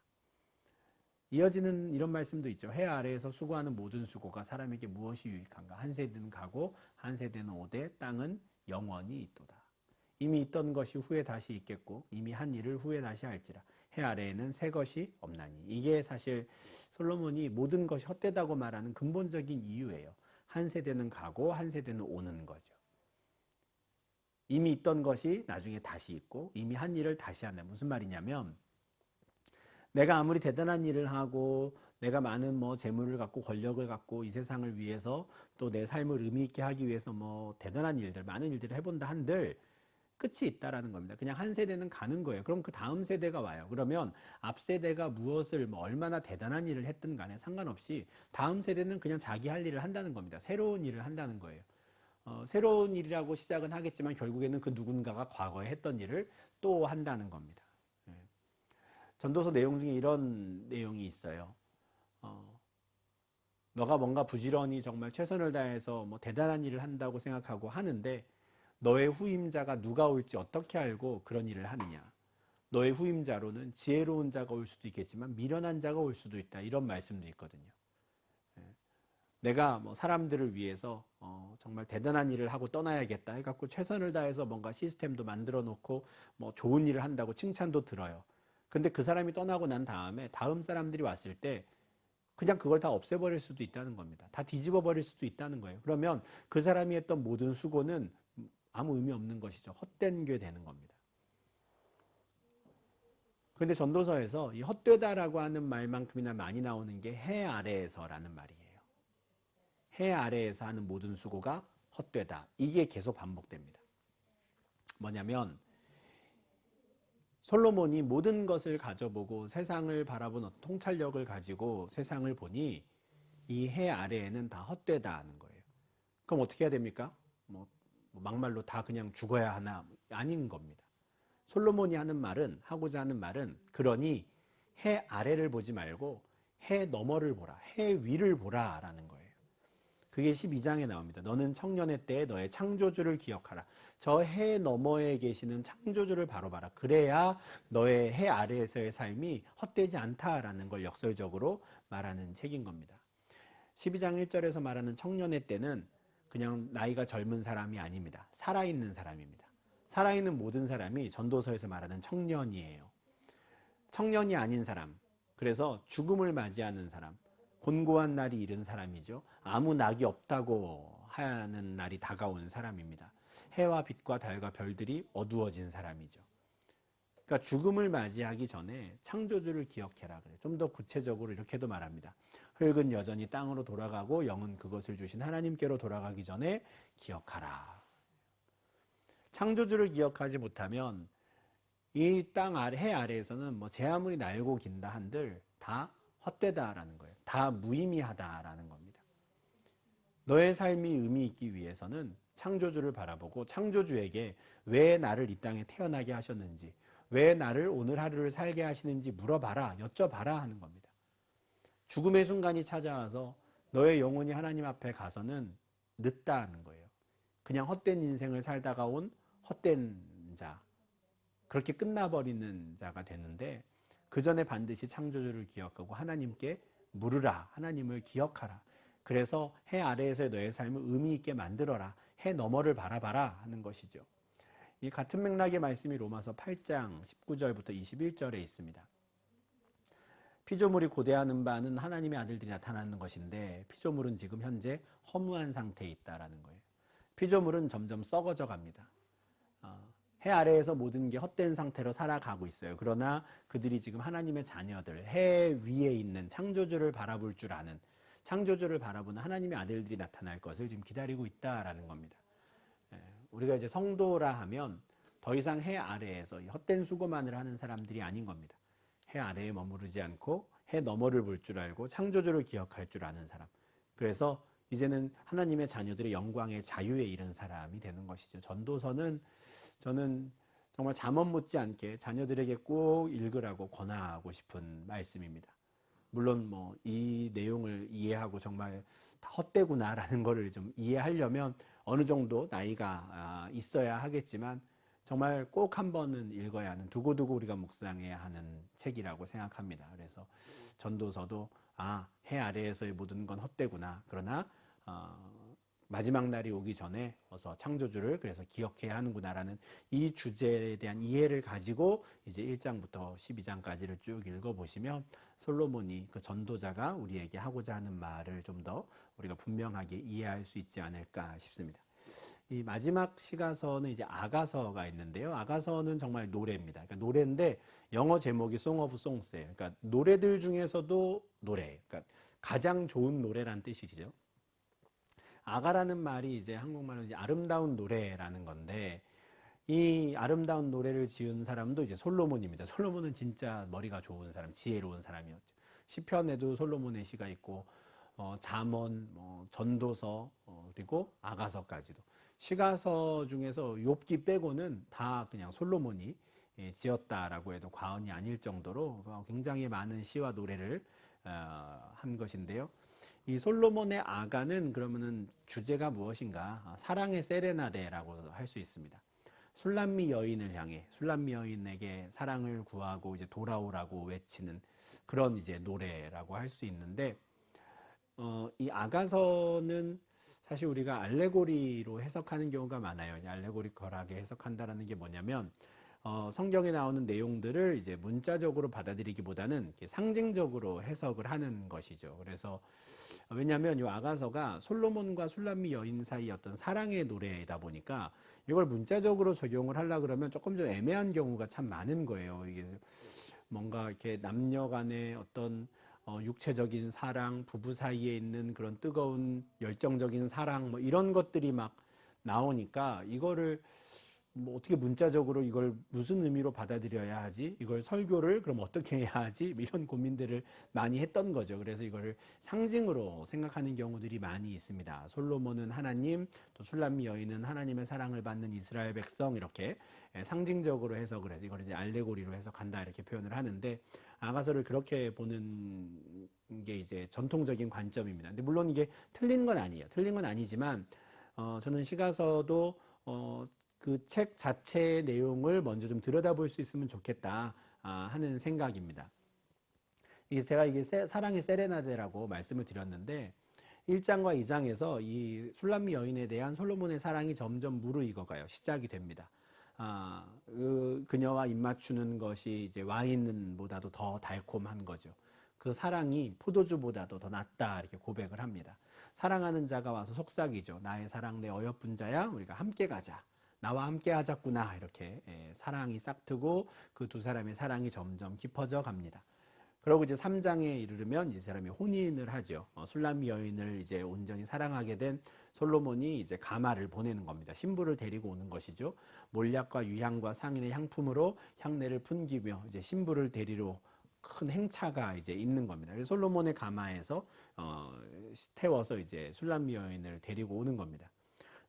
이어지는 이런 말씀도 있죠. 해 아래에서 수고하는 모든 수고가 사람에게 무엇이 유익한가? 한 세대는 가고 한 세대는 오되 땅은 영원히 있도다. 이미 있던 것이 후에 다시 있겠고 이미 한 일을 후에 다시 할지라. 해 아래에는 새 것이 없나니. 이게 사실 솔로몬이 모든 것이 헛되다고 말하는 근본적인 이유예요. 한 세대는 가고 한 세대는 오는 거죠. 이미 있던 것이 나중에 다시 있고 이미 한 일을 다시 한다. 무슨 말이냐면 내가 아무리 대단한 일을 하고 내가 많은 뭐 재물을 갖고 권력을 갖고 이 세상을 위해서 또 내 삶을 의미 있게 하기 위해서 뭐 대단한 일들, 많은 일들을 해본다 한들 끝이 있다라는 겁니다. 그냥 한 세대는 가는 거예요. 그럼 그 다음 세대가 와요. 그러면 앞 세대가 무엇을 뭐 얼마나 대단한 일을 했든 간에 상관없이 다음 세대는 그냥 자기 할 일을 한다는 겁니다. 새로운 일을 한다는 거예요. 새로운 일이라고 시작은 하겠지만 결국에는 그 누군가가 과거에 했던 일을 또 한다는 겁니다. 예. 전도서 내용 중에 이런 내용이 있어요. 너가 뭔가 부지런히 정말 최선을 다해서 뭐 대단한 일을 한다고 생각하고 하는데 너의 후임자가 누가 올지 어떻게 알고 그런 일을 하느냐. 너의 후임자로는 지혜로운 자가 올 수도 있겠지만 미련한 자가 올 수도 있다. 이런 말씀도 있거든요. 예. 내가 뭐 사람들을 위해서 정말 대단한 일을 하고 떠나야겠다 해갖고 최선을 다해서 뭔가 시스템도 만들어 놓고 뭐 좋은 일을 한다고 칭찬도 들어요. 근데 그 사람이 떠나고 난 다음에 다음 사람들이 왔을 때 그냥 그걸 다 없애버릴 수도 있다는 겁니다. 다 뒤집어 버릴 수도 있다는 거예요. 그러면 그 사람이 했던 모든 수고는 아무 의미 없는 것이죠. 헛된 게 되는 겁니다. 그런데 전도서에서 이 헛되다라고 하는 말만큼이나 많이 나오는 게 해 아래에서라는 말이에요. 해 아래에서 하는 모든 수고가 헛되다. 이게 계속 반복됩니다. 뭐냐면 솔로몬이 모든 것을 가져보고 세상을 바라본 통찰력을 가지고 세상을 보니 이 해 아래에는 다 헛되다는 거예요. 그럼 어떻게 해야 됩니까? 뭐 막말로 다 그냥 죽어야 하나? 아닌 겁니다. 솔로몬이 하고자 하는 말은 그러니 해 아래를 보지 말고 해 너머를 보라, 해 위를 보라라는 거예요. 그게 12장에 나옵니다. 너는 청년의 때에 너의 창조주를 기억하라. 저 해 너머에 계시는 창조주를 바로 봐라. 그래야 너의 해 아래에서의 삶이 헛되지 않다라는 걸 역설적으로 말하는 책인 겁니다. 12장 1절에서 말하는 청년의 때는 그냥 나이가 젊은 사람이 아닙니다. 살아있는 사람입니다. 살아있는 모든 사람이 전도서에서 말하는 청년이에요. 청년이 아닌 사람, 그래서 죽음을 맞이하는 사람, 곤고한 날이 이른 사람이죠. 아무 낙이 없다고 하는 날이 다가온 사람입니다. 해와 빛과 달과 별들이 어두워진 사람이죠. 그러니까 죽음을 맞이하기 전에 창조주를 기억해라 그래. 좀 더 구체적으로 이렇게도 말합니다. 흙은 여전히 땅으로 돌아가고 영은 그것을 주신 하나님께로 돌아가기 전에 기억하라. 창조주를 기억하지 못하면 이 땅 아래, 해 아래에서는 뭐 제 아무리 날고 긴다 한들 다 헛되다라는 거예요. 다 무의미하다라는 겁니다. 너의 삶이 의미 있기 위해서는 창조주를 바라보고 창조주에게 왜 나를 이 땅에 태어나게 하셨는지, 왜 나를 오늘 하루를 살게 하시는지 물어봐라, 여쭤봐라 하는 겁니다. 죽음의 순간이 찾아와서 너의 영혼이 하나님 앞에 가서는 늦다는 거예요. 그냥 헛된 인생을 살다가 온 헛된 자, 그렇게 끝나버리는 자가 되는데 그 전에 반드시 창조주를 기억하고 하나님께 물으라, 하나님을 기억하라. 그래서 해 아래에서의 너의 삶을 의미 있게 만들어라, 해 너머를 바라봐라 하는 것이죠. 이 같은 맥락의 말씀이 로마서 8장 19절부터 21절에 있습니다. 피조물이 고대하는 바는 하나님의 아들들이 나타나는 것인데 피조물은 지금 현재 허무한 상태에 있다라는 거예요. 피조물은 점점 썩어져 갑니다. 해 아래에서 모든 게 헛된 상태로 살아가고 있어요. 그러나 그들이 지금 하나님의 자녀들, 해 위에 있는 창조주를 바라볼 줄 아는, 창조주를 바라보는 하나님의 아들들이 나타날 것을 지금 기다리고 있다라는 겁니다. 우리가 이제 성도라 하면 더 이상 해 아래에서 헛된 수고만을 하는 사람들이 아닌 겁니다. 해 아래에 머무르지 않고 해 너머를 볼 줄 알고 창조주를 기억할 줄 아는 사람. 그래서 이제는 하나님의 자녀들의 영광의 자유에 이른 사람이 되는 것이죠. 전도서는 저는 정말 잠언 못지않게 자녀들에게 꼭 읽으라고 권하고 싶은 말씀입니다. 물론 뭐 이 내용을 이해하고 정말 다 헛되구나라는 거를 좀 이해하려면 어느 정도 나이가 있어야 하겠지만 정말 꼭 한 번은 읽어야 하는, 두고두고 우리가 묵상해야 하는 책이라고 생각합니다. 그래서 전도서도 해 아래에서의 모든 건 헛되구나. 그러나 마지막 날이 오기 전에 어서 창조주를 그래서 기억해야 하는구나라는 이 주제에 대한 이해를 가지고 이제 1장부터 12장까지를 쭉 읽어보시면 솔로몬이 그 전도자가 우리에게 하고자 하는 말을 좀 더 우리가 분명하게 이해할 수 있지 않을까 싶습니다. 이 마지막 시가서는 이제 아가서가 있는데요. 아가서는 정말 노래입니다. 그러니까 노래인데 영어 제목이 Song of Songs예요. 그러니까 노래들 중에서도 노래. 그러니까 가장 좋은 노래란 뜻이죠. 아가라는 말이 이제 한국말로 이제 아름다운 노래라는 건데 이 아름다운 노래를 지은 사람도 이제 솔로몬입니다. 솔로몬은 진짜 머리가 좋은 사람, 지혜로운 사람이었죠. 시편에도 솔로몬의 시가 있고 잠언, 전도서 그리고 아가서까지도 시가서 중에서 욥기 빼고는 다 그냥 솔로몬이 지었다라고 해도 과언이 아닐 정도로 굉장히 많은 시와 노래를 한 것인데요. 이 솔로몬의 아가는 그러면은 주제가 무엇인가? 사랑의 세레나데라고 할 수 있습니다. 술람미 여인을 향해 술람미 여인에게 사랑을 구하고 이제 돌아오라고 외치는 그런 이제 노래라고 할 수 있는데 이 아가서는 사실 우리가 알레고리로 해석하는 경우가 많아요. 알레고리컬하게 해석한다라는 게 뭐냐면 성경에 나오는 내용들을 이제 문자적으로 받아들이기보다는 이렇게 상징적으로 해석을 하는 것이죠. 그래서 왜냐하면 이 아가서가 솔로몬과 술람미 여인 사이 어떤 사랑의 노래이다 보니까 이걸 문자적으로 적용을 하려 그러면 조금 좀 애매한 경우가 참 많은 거예요. 이게 뭔가 이렇게 남녀 간의 어떤 육체적인 사랑, 부부 사이에 있는 그런 뜨거운 열정적인 사랑 뭐 이런 것들이 막 나오니까 이거를 뭐 어떻게 문자적으로 이걸 무슨 의미로 받아들여야 하지? 이걸 설교를 그럼 어떻게 해야 하지? 뭐 이런 고민들을 많이 했던 거죠. 그래서 이거를 상징으로 생각하는 경우들이 많이 있습니다. 솔로몬은 하나님, 또 술람미 여인은 하나님의 사랑을 받는 이스라엘 백성, 이렇게 상징적으로 해석을 해서 이걸 이제 알레고리로 해석한다, 이렇게 표현을 하는데, 아가서를 그렇게 보는 게 이제 전통적인 관점입니다. 근데 물론 이게 틀린 건 아니에요. 틀린 건 아니지만 저는 시가서도 그 책 자체의 내용을 먼저 좀 들여다볼 수 있으면 좋겠다 하는 생각입니다. 이게 제가 이게 사랑의 세레나데라고 말씀을 드렸는데, 1장과 2장에서 이 술람미 여인에 대한 솔로몬의 사랑이 점점 무르익어가요. 시작이 됩니다. 그녀와 입맞추는 것이 이제 와인보다도 더 달콤한 거죠. 그 사랑이 포도주보다도 더 낫다, 이렇게 고백을 합니다. 사랑하는 자가 와서 속삭이죠. 나의 사랑, 내 어여쁜 자야, 우리가 함께 가자. 나와 함께 하자꾸나, 이렇게 사랑이 싹트고 그 두 사람의 사랑이 점점 깊어져 갑니다. 그러고 이제 3장에 이르르면 이 사람이 혼인을 하죠. 술람미 여인을 이제 온전히 사랑하게 된 솔로몬이 이제 가마를 보내는 겁니다. 신부를 데리고 오는 것이죠. 몰약과 유향과 상인의 향품으로 향내를 풍기며 이제 신부를 데리러 큰 행차가 이제 있는 겁니다. 그래서 솔로몬의 가마에서 태워서 이제 술람미 여인을 데리고 오는 겁니다.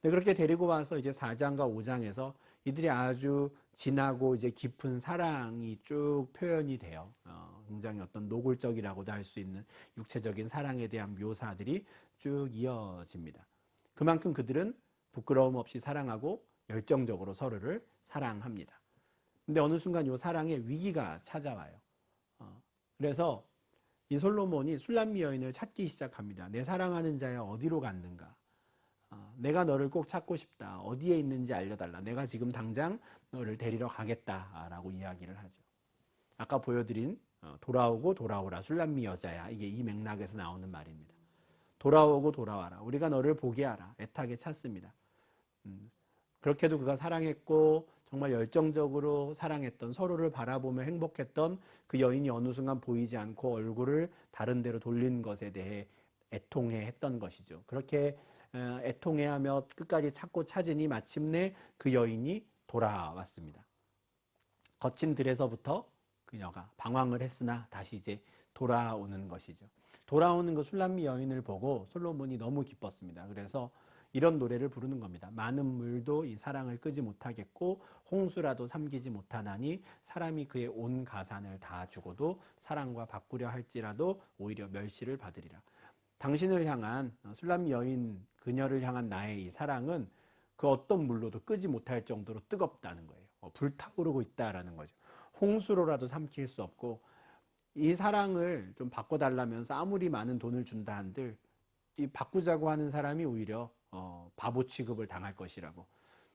근데 그렇게 데리고 와서 이제 4장과 5장에서 이들이 아주 진하고 이제 깊은 사랑이 쭉 표현이 돼요. 굉장히 어떤 노골적이라고도 할 수 있는 육체적인 사랑에 대한 묘사들이 쭉 이어집니다. 그만큼 그들은 부끄러움 없이 사랑하고 열정적으로 서로를 사랑합니다. 근데 어느 순간 이 사랑에 위기가 찾아와요. 그래서 이 솔로몬이 술람미 여인을 찾기 시작합니다. 내 사랑하는 자야, 어디로 갔는가? 내가 너를 꼭 찾고 싶다. 어디에 있는지 알려달라. 내가 지금 당장 너를 데리러 가겠다라고 이야기를 하죠. 아까 보여드린 돌아오고 돌아오라, 술람미 여자야, 이게 이 맥락에서 나오는 말입니다. 돌아오고 돌아와라. 우리가 너를 보게 하라. 애타게 찾습니다. 그렇게도 그가 사랑했고 정말 열정적으로 사랑했던, 서로를 바라보며 행복했던 그 여인이 어느 순간 보이지 않고 얼굴을 다른 데로 돌린 것에 대해 애통해했던 것이죠. 그렇게 애통해하며 끝까지 찾고 찾으니 마침내 그 여인이 돌아왔습니다. 거친 들에서부터 그녀가 방황을 했으나 다시 이제 돌아오는 것이죠. 돌아오는 그 술람미 여인을 보고 솔로몬이 너무 기뻤습니다. 그래서 이런 노래를 부르는 겁니다. 많은 물도 이 사랑을 끄지 못하겠고 홍수라도 삼키지 못하나니 사람이 그의 온 가산을 다 주고도 사랑과 바꾸려 할지라도 오히려 멸시를 받으리라. 당신을 향한 술람미 여인, 그녀를 향한 나의 이 사랑은 그 어떤 물로도 끄지 못할 정도로 뜨겁다는 거예요. 불타오르고 있다라는 거죠. 홍수로라도 삼킬 수 없고, 이 사랑을 좀 바꿔달라면서 아무리 많은 돈을 준다 한들 이 바꾸자고 하는 사람이 오히려 바보 취급을 당할 것이라고.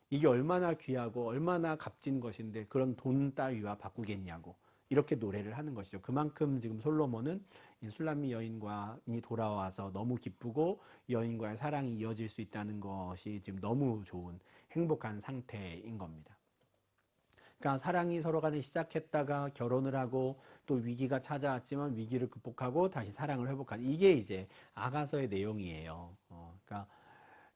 이게 얼마나 귀하고 얼마나 값진 것인데 그런 돈 따위와 바꾸겠냐고, 이렇게 노래를 하는 것이죠. 그만큼 지금 솔로몬은 이 술람미 여인과이 돌아와서 너무 기쁘고 여인과의 사랑이 이어질 수 있다는 것이 지금 너무 좋은 행복한 상태인 겁니다. 그러니까 사랑이 서로 간에 시작했다가 결혼을 하고 또 위기가 찾아왔지만 위기를 극복하고 다시 사랑을 회복하는, 이게 이제 아가서의 내용이에요. 그러니까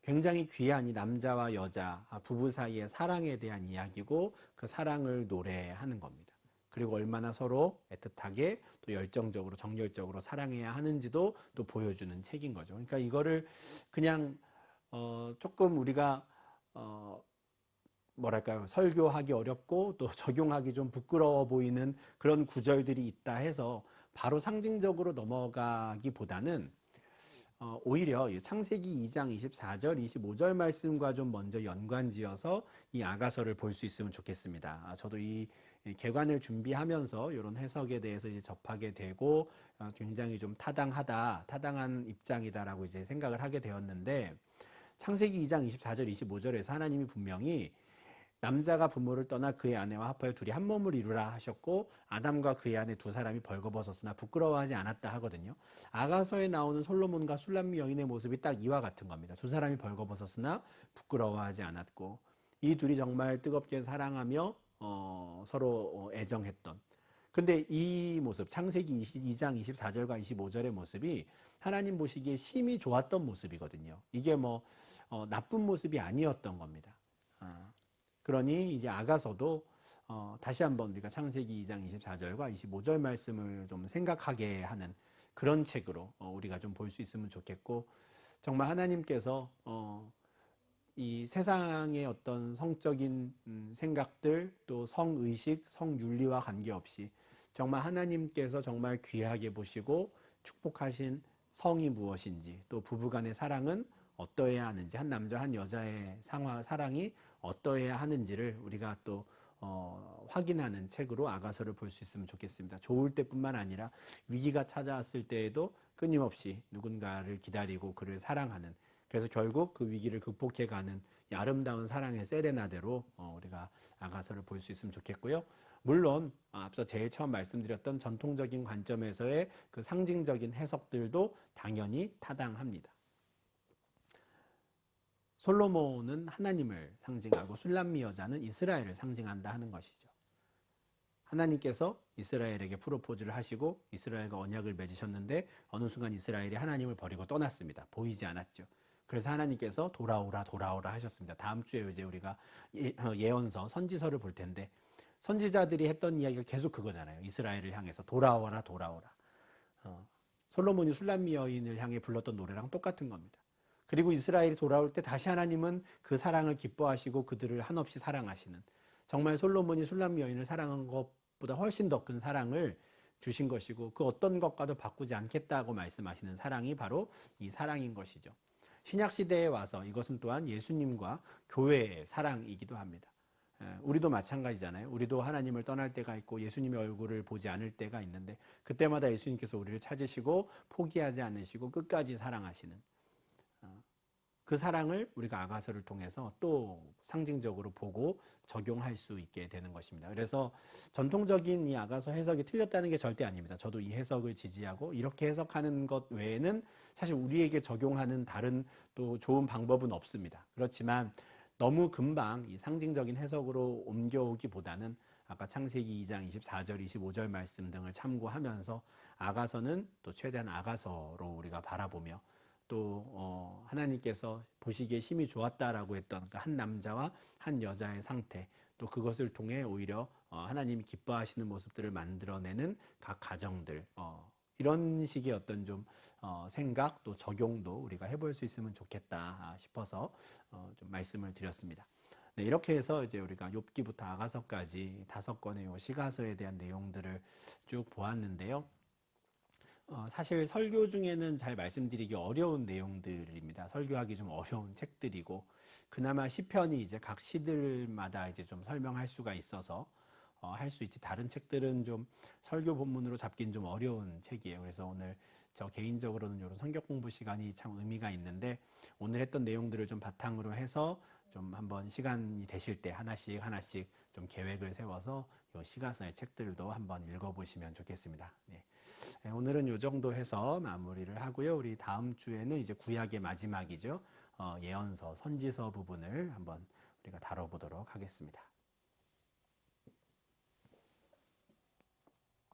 굉장히 귀한 이 남자와 여자, 부부 사이의 사랑에 대한 이야기고 그 사랑을 노래하는 겁니다. 그리고 얼마나 서로 애틋하게 또 열정적으로 정열적으로 사랑해야 하는지도 또 보여주는 책인 거죠. 그러니까 이거를 그냥 조금 우리가 뭐랄까요, 설교하기 어렵고 또 적용하기 좀 부끄러워 보이는 그런 구절들이 있다 해서 바로 상징적으로 넘어가기보다는 오히려 창세기 2장 24절, 25절 말씀과 좀 먼저 연관지어서 이 아가서를 볼 수 있으면 좋겠습니다. 저도 이 개관을 준비하면서 이런 해석에 대해서 이제 접하게 되고 굉장히 좀 타당한 입장이다라고 이제 생각을 하게 되었는데, 창세기 2장 24절, 25절에서 하나님이 분명히 남자가 부모를 떠나 그의 아내와 합하여 둘이 한 몸을 이루라 하셨고 아담과 그의 아내 두 사람이 벌거벗었으나 부끄러워하지 않았다 하거든요. 아가서에 나오는 솔로몬과 술람미 여인의 모습이 딱 이와 같은 겁니다. 두 사람이 벌거벗었으나 부끄러워하지 않았고, 이 둘이 정말 뜨겁게 사랑하며 서로 애정했던, 근데 이 모습, 창세기 2장 24절과 25절의 모습이 하나님 보시기에 심히 좋았던 모습이거든요. 이게 뭐 나쁜 모습이 아니었던 겁니다. 그러니 이제 아가서도 다시 한번 우리가 창세기 2장 24절과 25절 말씀을 좀 생각하게 하는 그런 책으로 우리가 좀 볼 수 있으면 좋겠고, 정말 하나님께서 이 세상의 어떤 성적인 생각들, 또 성의식, 성윤리와 관계없이 정말 하나님께서 정말 귀하게 보시고 축복하신 성이 무엇인지, 또 부부간의 사랑은 어떠해야 하는지, 한 남자 한 여자의 사랑이 어떠해야 하는지를 우리가 또 확인하는 책으로 아가서를 볼 수 있으면 좋겠습니다. 좋을 때뿐만 아니라 위기가 찾아왔을 때에도 끊임없이 누군가를 기다리고 그를 사랑하는, 그래서 결국 그 위기를 극복해가는 이 아름다운 사랑의 세레나데로 우리가 아가서를 볼 수 있으면 좋겠고요. 물론 앞서 제일 처음 말씀드렸던 전통적인 관점에서의 그 상징적인 해석들도 당연히 타당합니다. 솔로몬은 하나님을 상징하고 술람미 여자는 이스라엘을 상징한다 하는 것이죠. 하나님께서 이스라엘에게 프로포즈를 하시고 이스라엘과 언약을 맺으셨는데 어느 순간 이스라엘이 하나님을 버리고 떠났습니다. 보이지 않았죠. 그래서 하나님께서 돌아오라 돌아오라 하셨습니다. 다음 주에 이제 우리가 예언서 선지서를 볼 텐데, 선지자들이 했던 이야기가 계속 그거잖아요. 이스라엘을 향해서 돌아오라 돌아오라. 솔로몬이 술람미 여인을 향해 불렀던 노래랑 똑같은 겁니다. 그리고 이스라엘이 돌아올 때 다시 하나님은 그 사랑을 기뻐하시고 그들을 한없이 사랑하시는, 정말 솔로몬이 술람미 여인을 사랑한 것보다 훨씬 더 큰 사랑을 주신 것이고 그 어떤 것과도 바꾸지 않겠다고 말씀하시는 사랑이 바로 이 사랑인 것이죠. 신약시대에 와서 이것은 또한 예수님과 교회의 사랑이기도 합니다. 우리도 마찬가지잖아요. 우리도 하나님을 떠날 때가 있고 예수님의 얼굴을 보지 않을 때가 있는데, 그때마다 예수님께서 우리를 찾으시고 포기하지 않으시고 끝까지 사랑하시는 그 사랑을 우리가 아가서를 통해서 또 상징적으로 보고 적용할 수 있게 되는 것입니다. 그래서 전통적인 이 아가서 해석이 틀렸다는 게 절대 아닙니다. 저도 이 해석을 지지하고 이렇게 해석하는 것 외에는 사실 우리에게 적용하는 다른 또 좋은 방법은 없습니다. 그렇지만 너무 금방 이 상징적인 해석으로 옮겨오기보다는 아까 창세기 2장 24절, 25절 말씀 등을 참고하면서 아가서는 또 최대한 아가서로 우리가 바라보며, 또 하나님께서 보시기에 심히 좋았다라고 했던 한 남자와 한 여자의 상태, 또 그것을 통해 오히려 하나님이 기뻐하시는 모습들을 만들어내는 각 가정들, 이런 식의 어떤 좀 생각 또 적용도 우리가 해볼 수 있으면 좋겠다 싶어서 좀 말씀을 드렸습니다. 네, 이렇게 해서 이제 우리가 욥기부터 아가서까지 5권의 시가서에 대한 내용들을 쭉 보았는데요. 사실 설교 중에는 잘 말씀드리기 어려운 내용들입니다. 설교하기 좀 어려운 책들이고, 그나마 시편이 이제 각 시들마다 이제 좀 설명할 수가 있어서 할 수 있지, 다른 책들은 좀 설교 본문으로 잡긴 좀 어려운 책이에요. 그래서 오늘 저 개인적으로는 이런 성경 공부 시간이 참 의미가 있는데, 오늘 했던 내용들을 좀 바탕으로 해서 좀 한번 시간이 되실 때 하나씩 하나씩 좀 계획을 세워서 이 시가서의 책들도 한번 읽어보시면 좋겠습니다. 네. 오늘은 이 정도 해서 마무리를 하고요. 우리 다음 주에는 이제 구약의 마지막이죠. 예언서, 선지서 부분을 한번 우리가 다뤄보도록 하겠습니다.